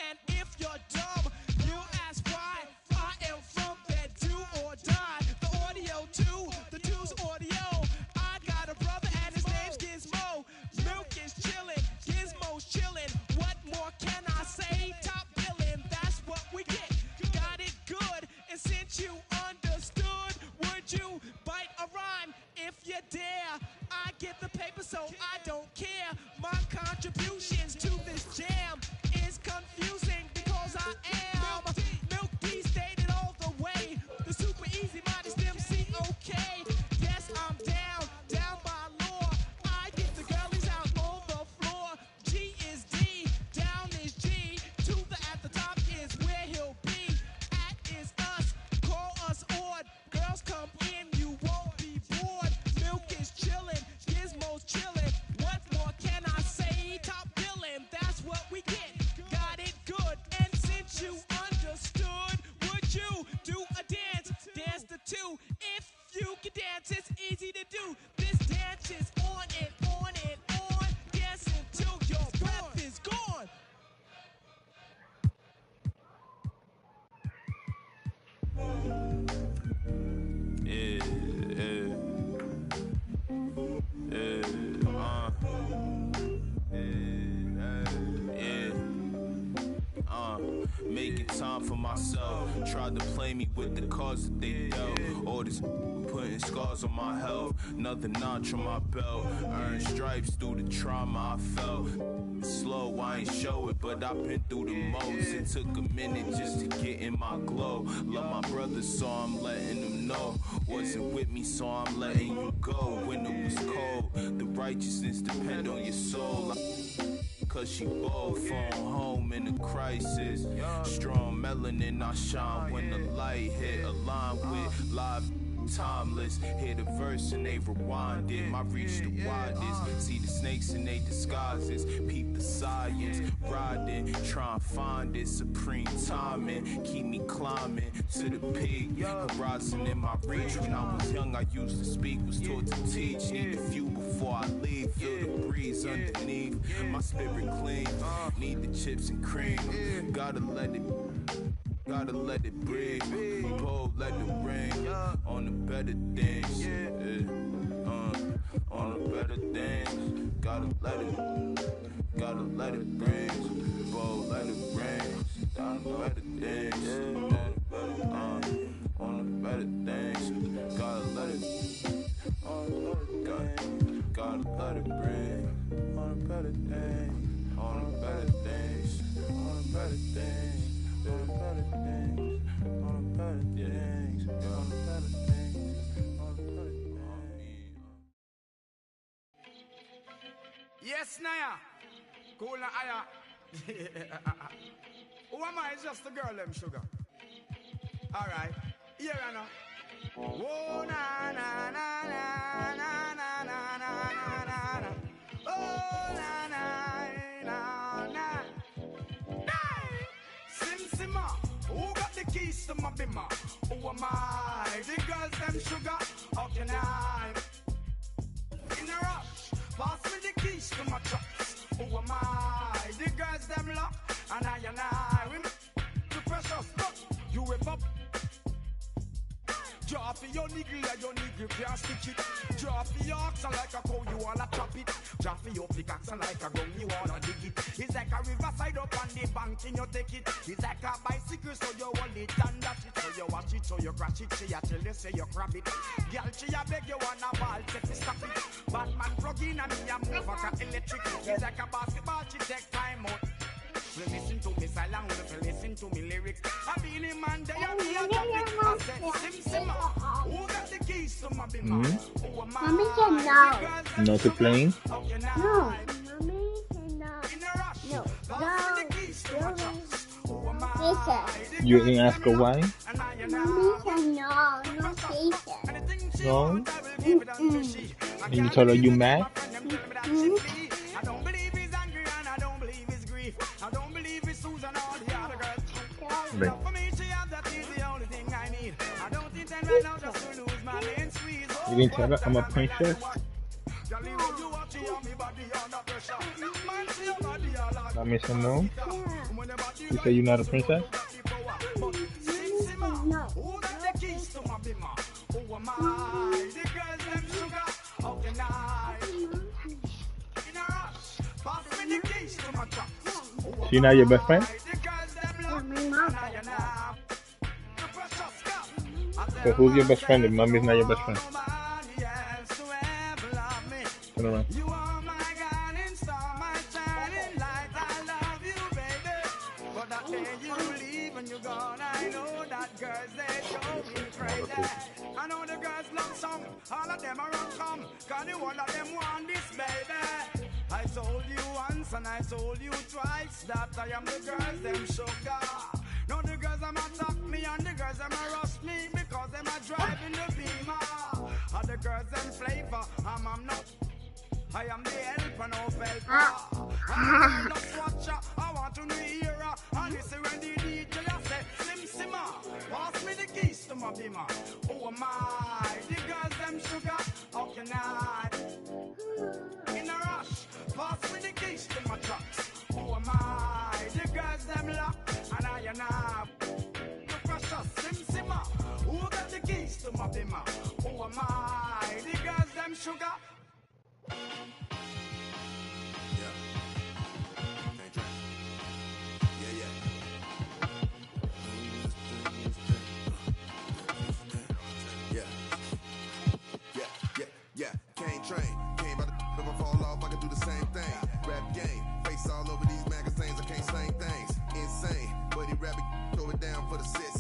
And if you're dumb, you ask why. I am from bed, do or die. The audio too, the two's audio. I got a brother and his name's Gizmo. Milk is chillin', Gizmo's chillin'. What more can I say? Top billin', that's what we get. Got it good, and since you understood, would you bite a rhyme if you dare? I get the paper, so I don't care. My contributions to this jam is confusing because I am Milk D stated all the way. The super easy modest MC, okay. Yes, I'm down by law. I get the girlies out on the floor. G is D, down is G. To the at the top is where he'll be. At is us, call us odd. Girls come in, you won't be bored. Milk is chillin', Gizmo's chillin'. What more can I say? Top billin', that's what we get. Got it good, and since you understood, would you do a dance? Dance the two. If you can dance, it's easy to do. This dance is on and on and on. Dance until your breath is gone. Making time for myself. Tried to play me with the cards that they dealt. All this putting scars on my health. Another notch on my belt. Earned stripes through the trauma I felt. Slow, I ain't show it, but I've been through the most. It took a minute just to get in my glow. Love my brother, so I'm letting them know. Wasn't with me, so I'm letting you go. When it was cold, the righteousness depend on your soul. Cause she bold, phone home in a crisis. Strong melanin, I shine when the light hit. Aligned with live timeless. Hear the verse and they rewind it. My reach the widest. See the snakes in they disguises. Peep the science. Riding, try and find it. Supreme timing. Keep me climbing to the peak. Horizon in my reach. When I was young, I used to speak. Was taught to teach. Need a few before I leave. Feel the breeze underneath. My spirit clean. Need the chips and cream. Gotta let it breathe. Bold, let it ring. On the better things. On the better things. Gotta let it ring. Bold, let it ring. On the better things. On the better things. Gotta let it bring. On the better things. On the better things. On the better things. On the better things. On the better things. On the better things. On the better things. Yes, Naya. Cool na aya. Who am I? It's just the girl, them sugar. Alright. Here I know. Oh, na na na na na na na na na na. Oh, na na na na. Sim Simma. Who got the keys to my bimmer? Who am I? The girls, them sugar. How can I? In a rush. Pass me the keys to my trucks. Who am I? The girls, them lock. And I. We too precious, but you whip up. Drop your niggle like your niggle can't stitch it. Drop your oxen like a cow, you wanna chop it. Drop your pickaxe like a gun, you wanna dig it. It's like a riverside up on the bank and you take it. It's like a bicycle, so you hold it and dash it. So you watch it, so you crash it. She a tell you, say you grab it. Girl, she a beg you wanna ball, take it, stop it. Batman plug in and me a move like a electric. It's like a basketball, she take time out. So listen to me silent, listen to me lyrics. I be the man, they are me a topic. I said, Sim Simma, who got the keys to my bimmer? Who am I? Mommy said no. No to playing? No. Mommy said no. No. No. This teacher. You didn't ask her why? No teacher. No? And you told her you mad? Right. You didn't tell her I'm a princess? I miss her, no? You say you're not a princess? No. She not your best friend? So who's your best friend if mommy's not your best friend? Turn around. I know the girls love song, all of them are on come, cause the one of them want this, baby. I told you once and I told you twice that I am the girls, them sugar. Now the girls them attack me and the girls them rush me because them are driving the Beamer. And the girls them flavor, I'm not. I am the helper, no felper. I'm the girl watcher, I want to hear her. And listen when the DJ say, Sim Simmer, pass me the keys to my Beamer. Oh my, the girls them sugar, how can I? In a rush, pass me the keys to my trucks. Oh my, the girls them lock, and I the precious Sim Simmer. Who got the keys to my Beamer? Oh my, the girls them sugar. Train. Came by the if I fall off, I can do the same thing. Rap game, face all over these magazines, I can't slang things. Insane, buddy rabbit, throw it down for the set.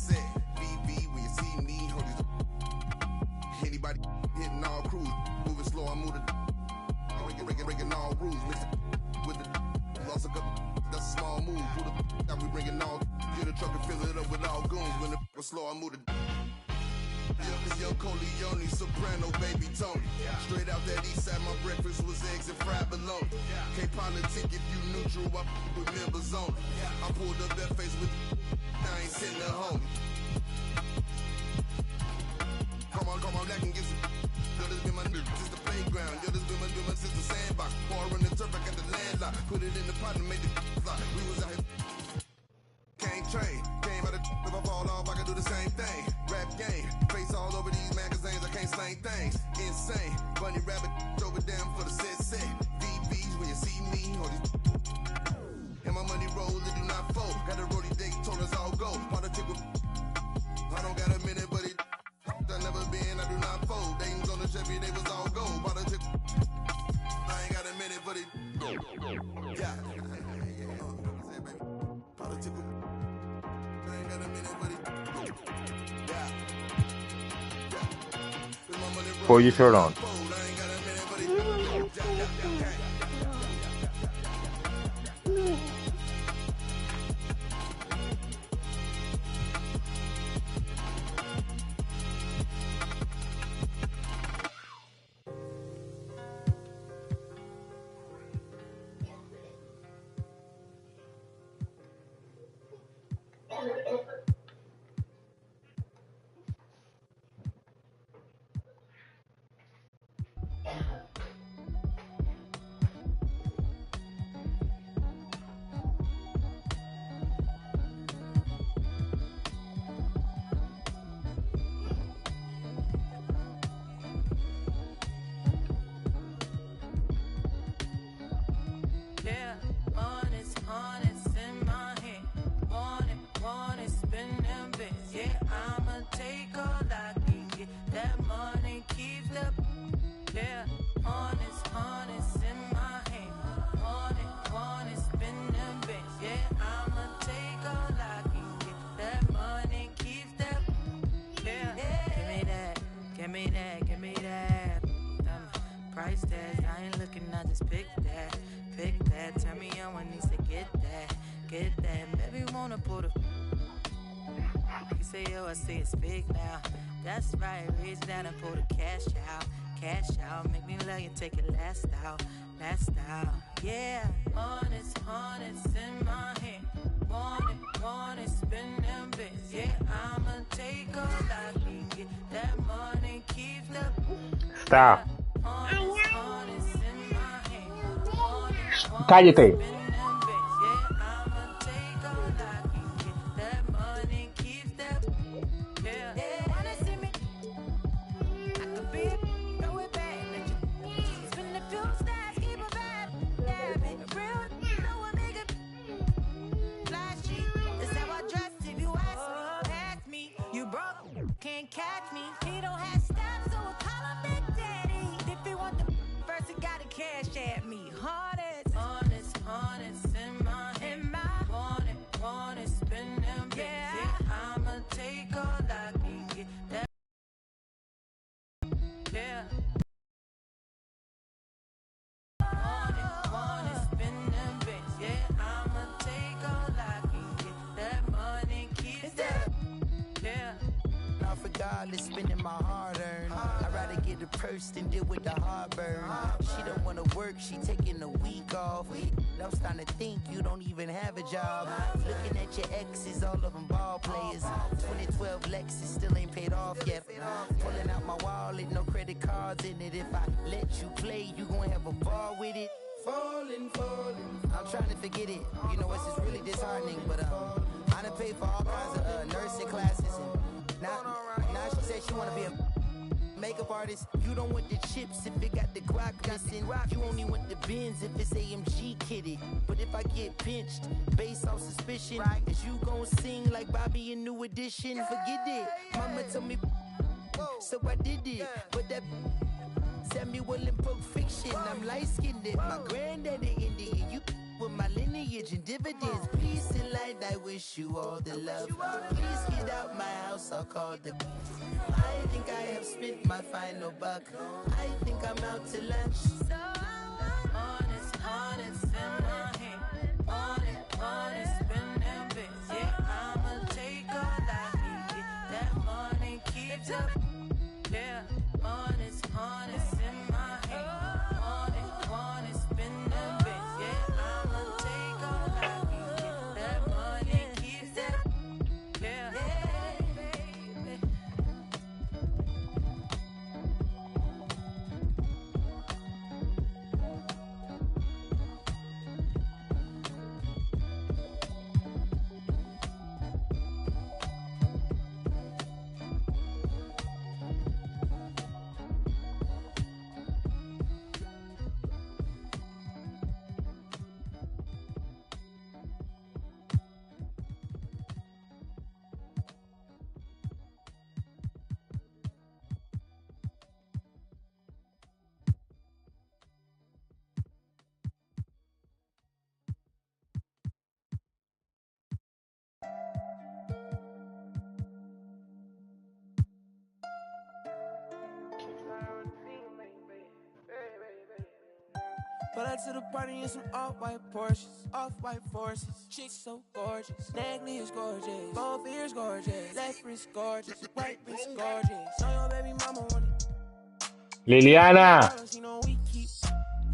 BB, when you see me, hold these. Anybody hitting all crews, moving slow, I move the breaking all rules. Mix it with the lost a couple, that's a small move. Pull the now we bringing all, get a truck and fill it up with all goons. When the was slow, I move the. Yo, Coleone, soprano, baby Tony. Straight out that east side, my breakfast was eggs and fried bologna. Can't politic if you neutral, I with members only. I pulled up that face with, I ain't sitting at home. Come on, that can get some. Yo, this been my new, since the playground. Yo, this been my new, since the sandbox. Pour in the turf, I got the landlock. Put it in the pot and made the fly. We was out here. Can't train, came out of if I fall off, I can do the same thing. Rap game, face all over these magazines, I can't slang things. Insane, bunny rabbit, throw it down for the set. VBs when you see me, all these. And my money roll, it do not fold. Got a rolling day, told us all go. Politic with. I don't got a minute, but it. I never been, I do not fold. Names on the Chevy, they was all gold. Politic. I ain't got a minute, but it. Yeah. Politic with. Pull your shirt on. Price tags, I ain't looking, I just pick that. Turn me on when needs to get that. Baby wanna put a You say, yo, I say it's big now. That's right, reach down and pull the cash out. Cash out, make me love you, take it last out. Last out, yeah. Honest in my hand. Want it, spend them bits. Yeah, I'ma take all I can get. That money keeps the... Stop. Honest in my hand. Cállate. Can't catch me. He don't have stats, so I call him Big Daddy. If he want the first, he gotta cash at me. Honest in my want it, spend them bits. Yeah, I'ma take all I can get. That, yeah. Want it, spend them bits. Yeah, I'ma take all I can get. That money keeps that. Yeah. Regardless, spending my hard-earned. I'd rather get a purse than deal with the heartburn. She don't wanna work, she taking a week off. I'm starting to think you don't even have a job. Looking at your exes, all of them ball players. 2012 Lexus still ain't paid off yet. Pulling out my wallet, no credit cards in it. If I let you play, you gon' have a ball with it. Falling. I'm trying to forget it. You know, it's just really disheartening, but I done paid for all kinds of nursing classes and now she said she wanna be a makeup artist. You don't want the chips if it got the guac missing. You only want the bins if it's AMG kitted. But if I get pinched based on suspicion, is you gon' sing like Bobby in New Edition? Forget it. Mama told me, so I did it. But that Samuel in Pulp Fiction, I'm light-skinned. My granddaddy Indian, you with my lineage and dividends. Peace and light, I wish you all the love. Please get out my house, I'll call the... I think I have spent my final buck. I think I'm out to lunch. So honest in my hand. Honest, spend them bits. Yeah, I'ma take all I can get. That money keeps up. Yeah, honest in my hand. Honest, spend them bits. Yeah, I'ma take all I can get. That money keeps up. Yeah. Pull up to the party in some off-white Porsches, off-white forces. Chicks so gorgeous, neck is gorgeous, both ears gorgeous, left wrist gorgeous, right wrist gorgeous. Know your baby mama want it. Liliana. You know we keep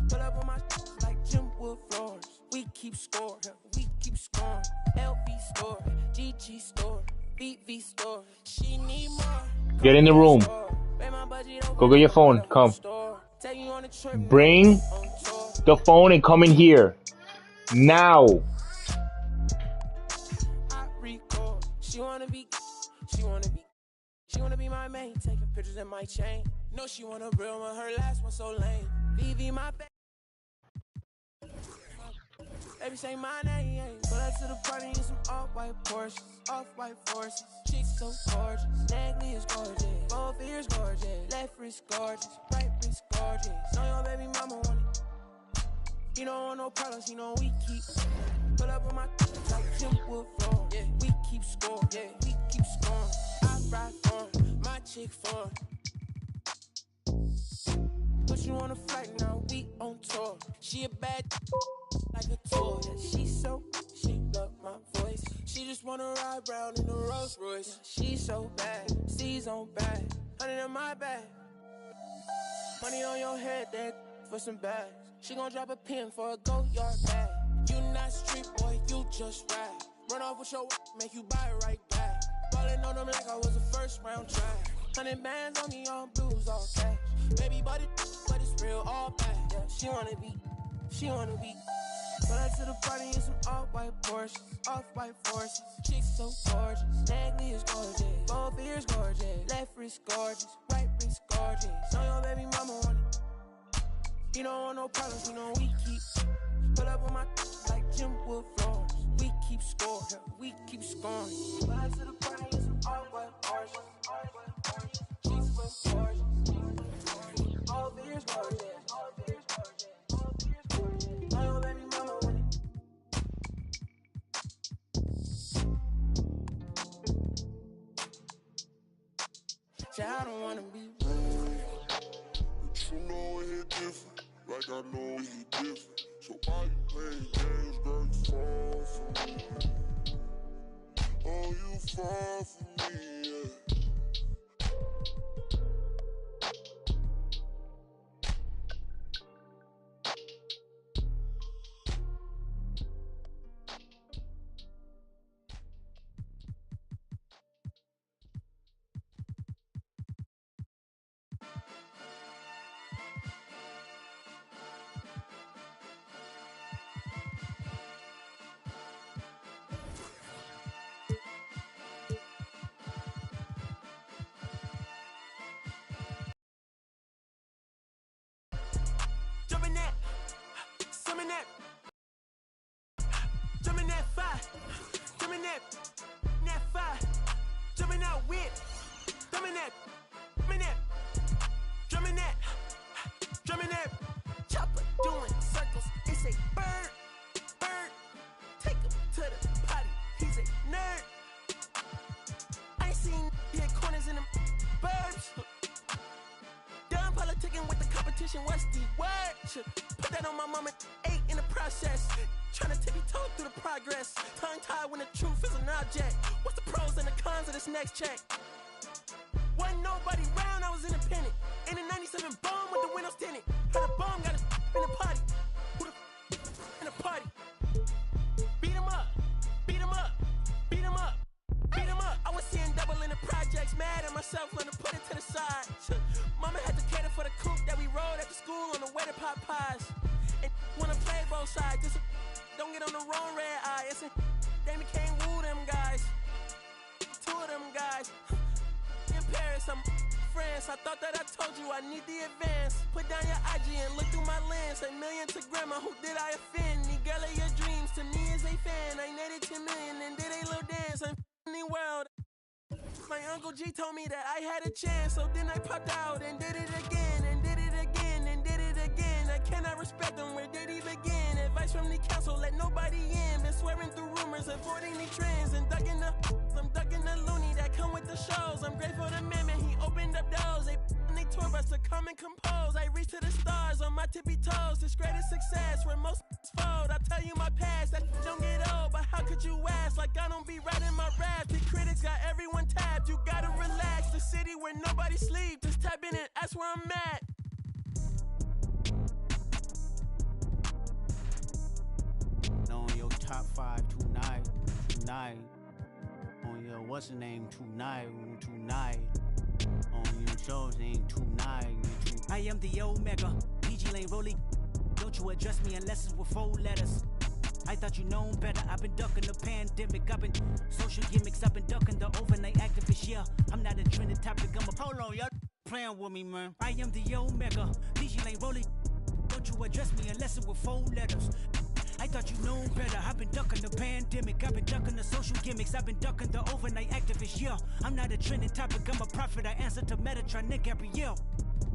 pull up on my like Jim Wood floors. We keep score, we keep scoring. LB store, GG store, BV store. She need more. Get in the room. Go get your phone. Come. Bring the phone and come in here. Now. She wanna be my main, taking pictures in my chain. No, she want a real one, her last one so lame. BV my baby. Baby say my name. Pull up to the party in some off-white Porsches, off-white forces. Chicks so gorgeous, neck is gorgeous, both ears gorgeous, left wrist gorgeous, right wrist gorgeous. Know your baby mama want it. You don't want no problems, you know we keep. Pull up on my like Jim Wood floor. Yeah, we keep score. Yeah, we keep scoring. I ride for my chick for. Put you on a flight now, we on tour. She a bad like a toy. She so she love my voice. She just wanna ride round in a Rolls Royce. She's so bad, C's on bag, 100 in my bag. Money on your head, that for some bags. She gon' drop a pin for a go yard bag. You not street boy, you just ride. Run off with your make you buy it right back. Ballin' on them like I was a first round track. 100 bands on me, all blues, all cash. Baby, but it's real, all bad. Yeah, she wanna be. Pull up to the party in some off-white Porsches, off-white forces. Chicks so gorgeous, neck is gorgeous, both ears gorgeous, left wrist gorgeous, right wrist gorgeous. Know your baby mama want it. You don't want no problems, you know we keep. Pull up on my like Jim Wood floors. We keep scoring, we keep scoring. Pull up to the party in some off-white Porsches, chicks so gorgeous, both ears gorgeous. I don't wanna be rude, but you know it hit different, like I know it hit different. So why you playing games, girl? You fall for me. Oh, you fall for me, yeah. Jumping that, summon that, jumping that fire, jumping that fire, jumping out with, jumping that, drumming that, chopper doing circles. It's a bird, take him to the potty. He's a nerd. I ain't seen hit corners in them burbs. Done politicking with the competition, what's the word? Put that on my mama, 8 in the process. Tryna tippy-toe through the progress. Tongue-tied when the truth is an object. What's the pros and the cons of this next check? Wasn't nobody round, I was independent. In a 97 bomb with the windows tinted. Heard a bomb got a in the party. Who the in the party? Beat him up, beat him up, beat him up, beat him up. I was seeing double in the projects, mad at myself, learned to put it to the side. Mama had to cater for the coupe that we rode at the school on the way to pot pies. And wanna play both sides, just don't get on the wrong red eye. It's a they became woo them guys. 2 of them guys. In Paris, I'm France. I thought that I told you I need the advance. Put down your IG and look through my lens. $1 million to grandma, who did I offend? The girl of your dreams to me is a fan. I netted 10 million and did a little dance. I'm in the world. My Uncle G told me that I had a chance, so then I popped out and did it again, and did it again, and did it again. I cannot respect him, where did he begin? Advice from the council, let nobody in. Been swearing through rumors, avoiding the trends, and ducking the loony that come with the shows. I'm grateful to Mammon, he opened up doors. They tour bus to come and compose. I reach to the stars on my tippy toes. This greatest success, where most fold. I tell you my past, that don't get old, but how could you ask? Like I don't be writing my rap. The critics got everyone tapped. You gotta relax. The city where nobody sleeps. Just tap in and ask where I'm at. On your top 5 tonight. On your what's the name tonight. On your show's name tonight. I am the Omega, PG Lane Rolly. Don't you address me unless it's with 4 letters. I thought you known better. I've been ducking the pandemic. I've been social gimmicks. I've been ducking the overnight activist. Yeah, I'm not a trending topic. I'm a hold on, y'all playing with me, man. I am the Omega, PG Lane Rolly. Don't you address me unless it's with 4 letters. I thought you known better. I've been ducking the pandemic. I've been ducking the social gimmicks. I've been ducking the overnight activist. Yeah, I'm not a trending topic. I'm a prophet. I answer to Metatron, Nick Gabrielle.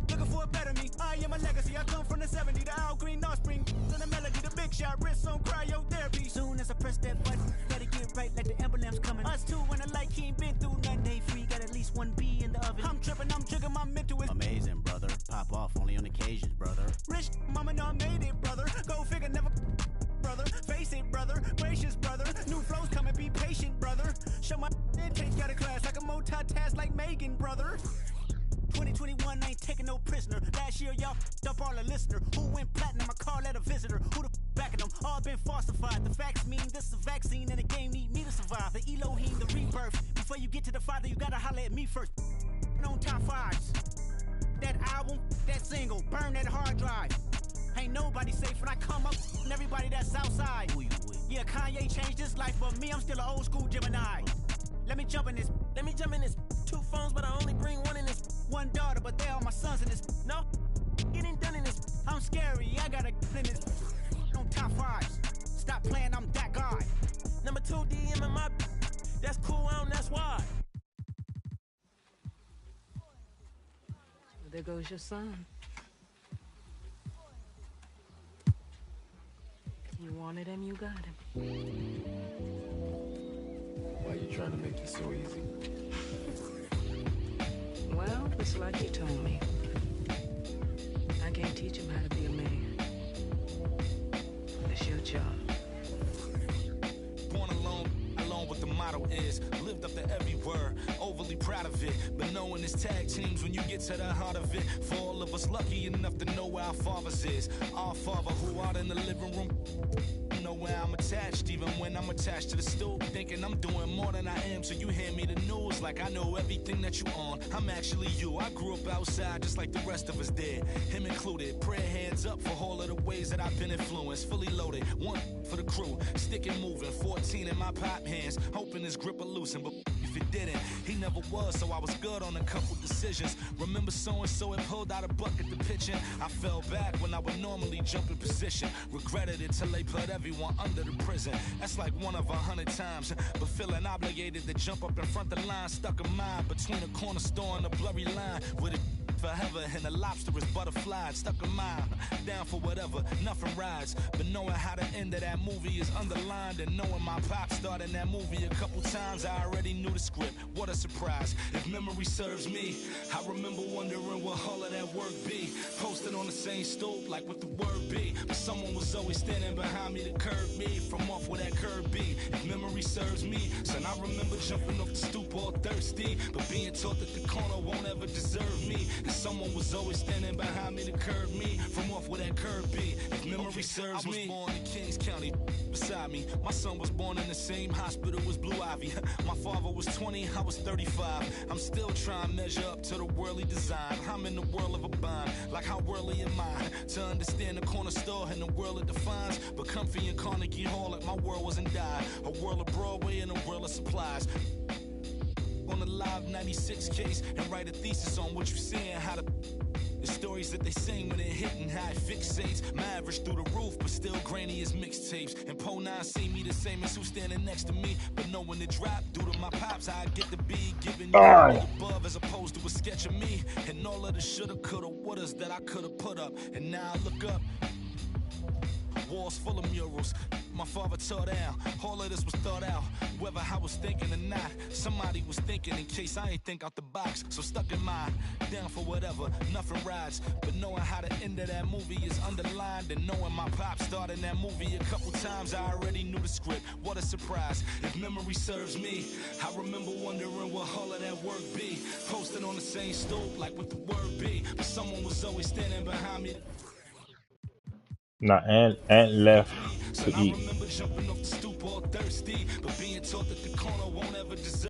Looking for a better me. I am a legacy. I come from the 70s. The Al Green, offspring. To the melody, the big shot. Wrist on cryotherapy. Soon as I press that button, gotta get right like the emblem's coming. Us two when I like he ain't been through nothing. Day free, got at least 1 B in the oven. I'm tripping, I'm jigging, my mental is amazing, brother. Pop off only on occasions, brother. Rich, mama know I made it, brother. Go figure, never brother. Face it, brother. Gracious, brother. New flows coming, be patient, brother. show my intake out of class like a multitask like Megan, brother. 2021 ain't taking no prisoner. Last year, y'all up all the listener. Who went platinum? I call that a visitor. Who the backing them? All been falsified. The facts mean this is a vaccine and the game need me to survive. The Elohim, the rebirth. Before you get to the Father, you gotta holler at me first. On top fives. That album, that single, burn that hard drive. Ain't nobody safe when I come up and everybody that's outside. Yeah, Kanye changed his life, but me, I'm still an old school Gemini. Let me jump in this. 2 phones, but I only bring one in this. 1 daughter, but they all my sons in this. No, getting done in this. I'm scary, I gotta in this. On top fives. Stop playing, I'm that guy. Number 2 DM in my. That's cool, that's why. There goes your son. You wanted him, you got him. Why are you trying to make it so easy? Well, it's like you told me. I can't teach him how to be a man. It's your job. Born alone what the motto is. Lived up to every word, overly proud of it. But knowing it's tag teams when you get to the heart of it. For all of us lucky enough to know where our fathers is. Our father who out in the living room. Know where I'm attached, even when I'm attached to the stool. Thinking I'm doing more than I am, so you hand me the news like I know everything that you on. I'm actually you. I grew up outside just like the rest of us did, him included. Prayer hands up for all of the ways that I've been influenced. Fully loaded, 1 for the crew, sticking moving. 14 in my pop hands, hoping his grip will loosen, but if it didn't, he never was, so I was good on a couple decisions. Remember so-and-so had pulled out a bucket to pitching. I fell back when I would normally jump in position. Regretted it till they put everyone under the prison. That's like 1 of 100 times, but feeling obligated to jump up in front of the line. Stuck a mind between a corner store and a blurry line with it forever, and the lobster is butterflied. Stuck a mile, down for whatever, nothing rides. But knowing how the end of that movie is underlined, and knowing my pop starred in that movie a couple times, I already knew the script. What a surprise. If memory serves me, I remember wondering what all of that work be. Posted on the same stoop, like what the word be. But someone was always standing behind me to curb me from off where that curb be. If memory serves me, son, I remember jumping off the stoop all thirsty, but being taught that the corner won't ever deserve me. Someone was always standing behind me to curb me from off where that curb be. If memory serves me, I was born in Kings County beside me. My son was born in the same hospital as Blue Ivy. My father was 20, I was 35. I'm still trying to measure up to the worldly design. I'm in the world of a bind, like how worldly am I? To understand the corner store and the world it defines. But comfy in Carnegie Hall like my world wasn't died. A world of Broadway and a world of supplies. On the live 96 case and write a thesis on what you seeing, how the stories that they sing when it hit and how it fixates. My average through the roof, but still grainy as mixtapes. And Po 9 see me the same as who's standing next to me, but knowing the drop due to my pops, I get to be giving you above as opposed to a sketch of me and all of the shoulda, coulda, wouldas that I coulda put up. And now I look up. Walls full of murals, my father tore down. All of this was thought out, whether I was thinking or not. Somebody was thinking in case I ain't think out the box. So stuck in mind, down for whatever, nothing rides. But knowing how the end of that movie is underlined, and knowing my pop starred in that movie a couple times, I already knew the script. What a surprise. If memory serves me, I remember wondering what all of that work be. Posted on the same stoop, like what the word be. But someone was always standing behind me. Nah, Ant left to eat. Jumping off the stoop all thirsty, but being taught that the corner won't ever deserve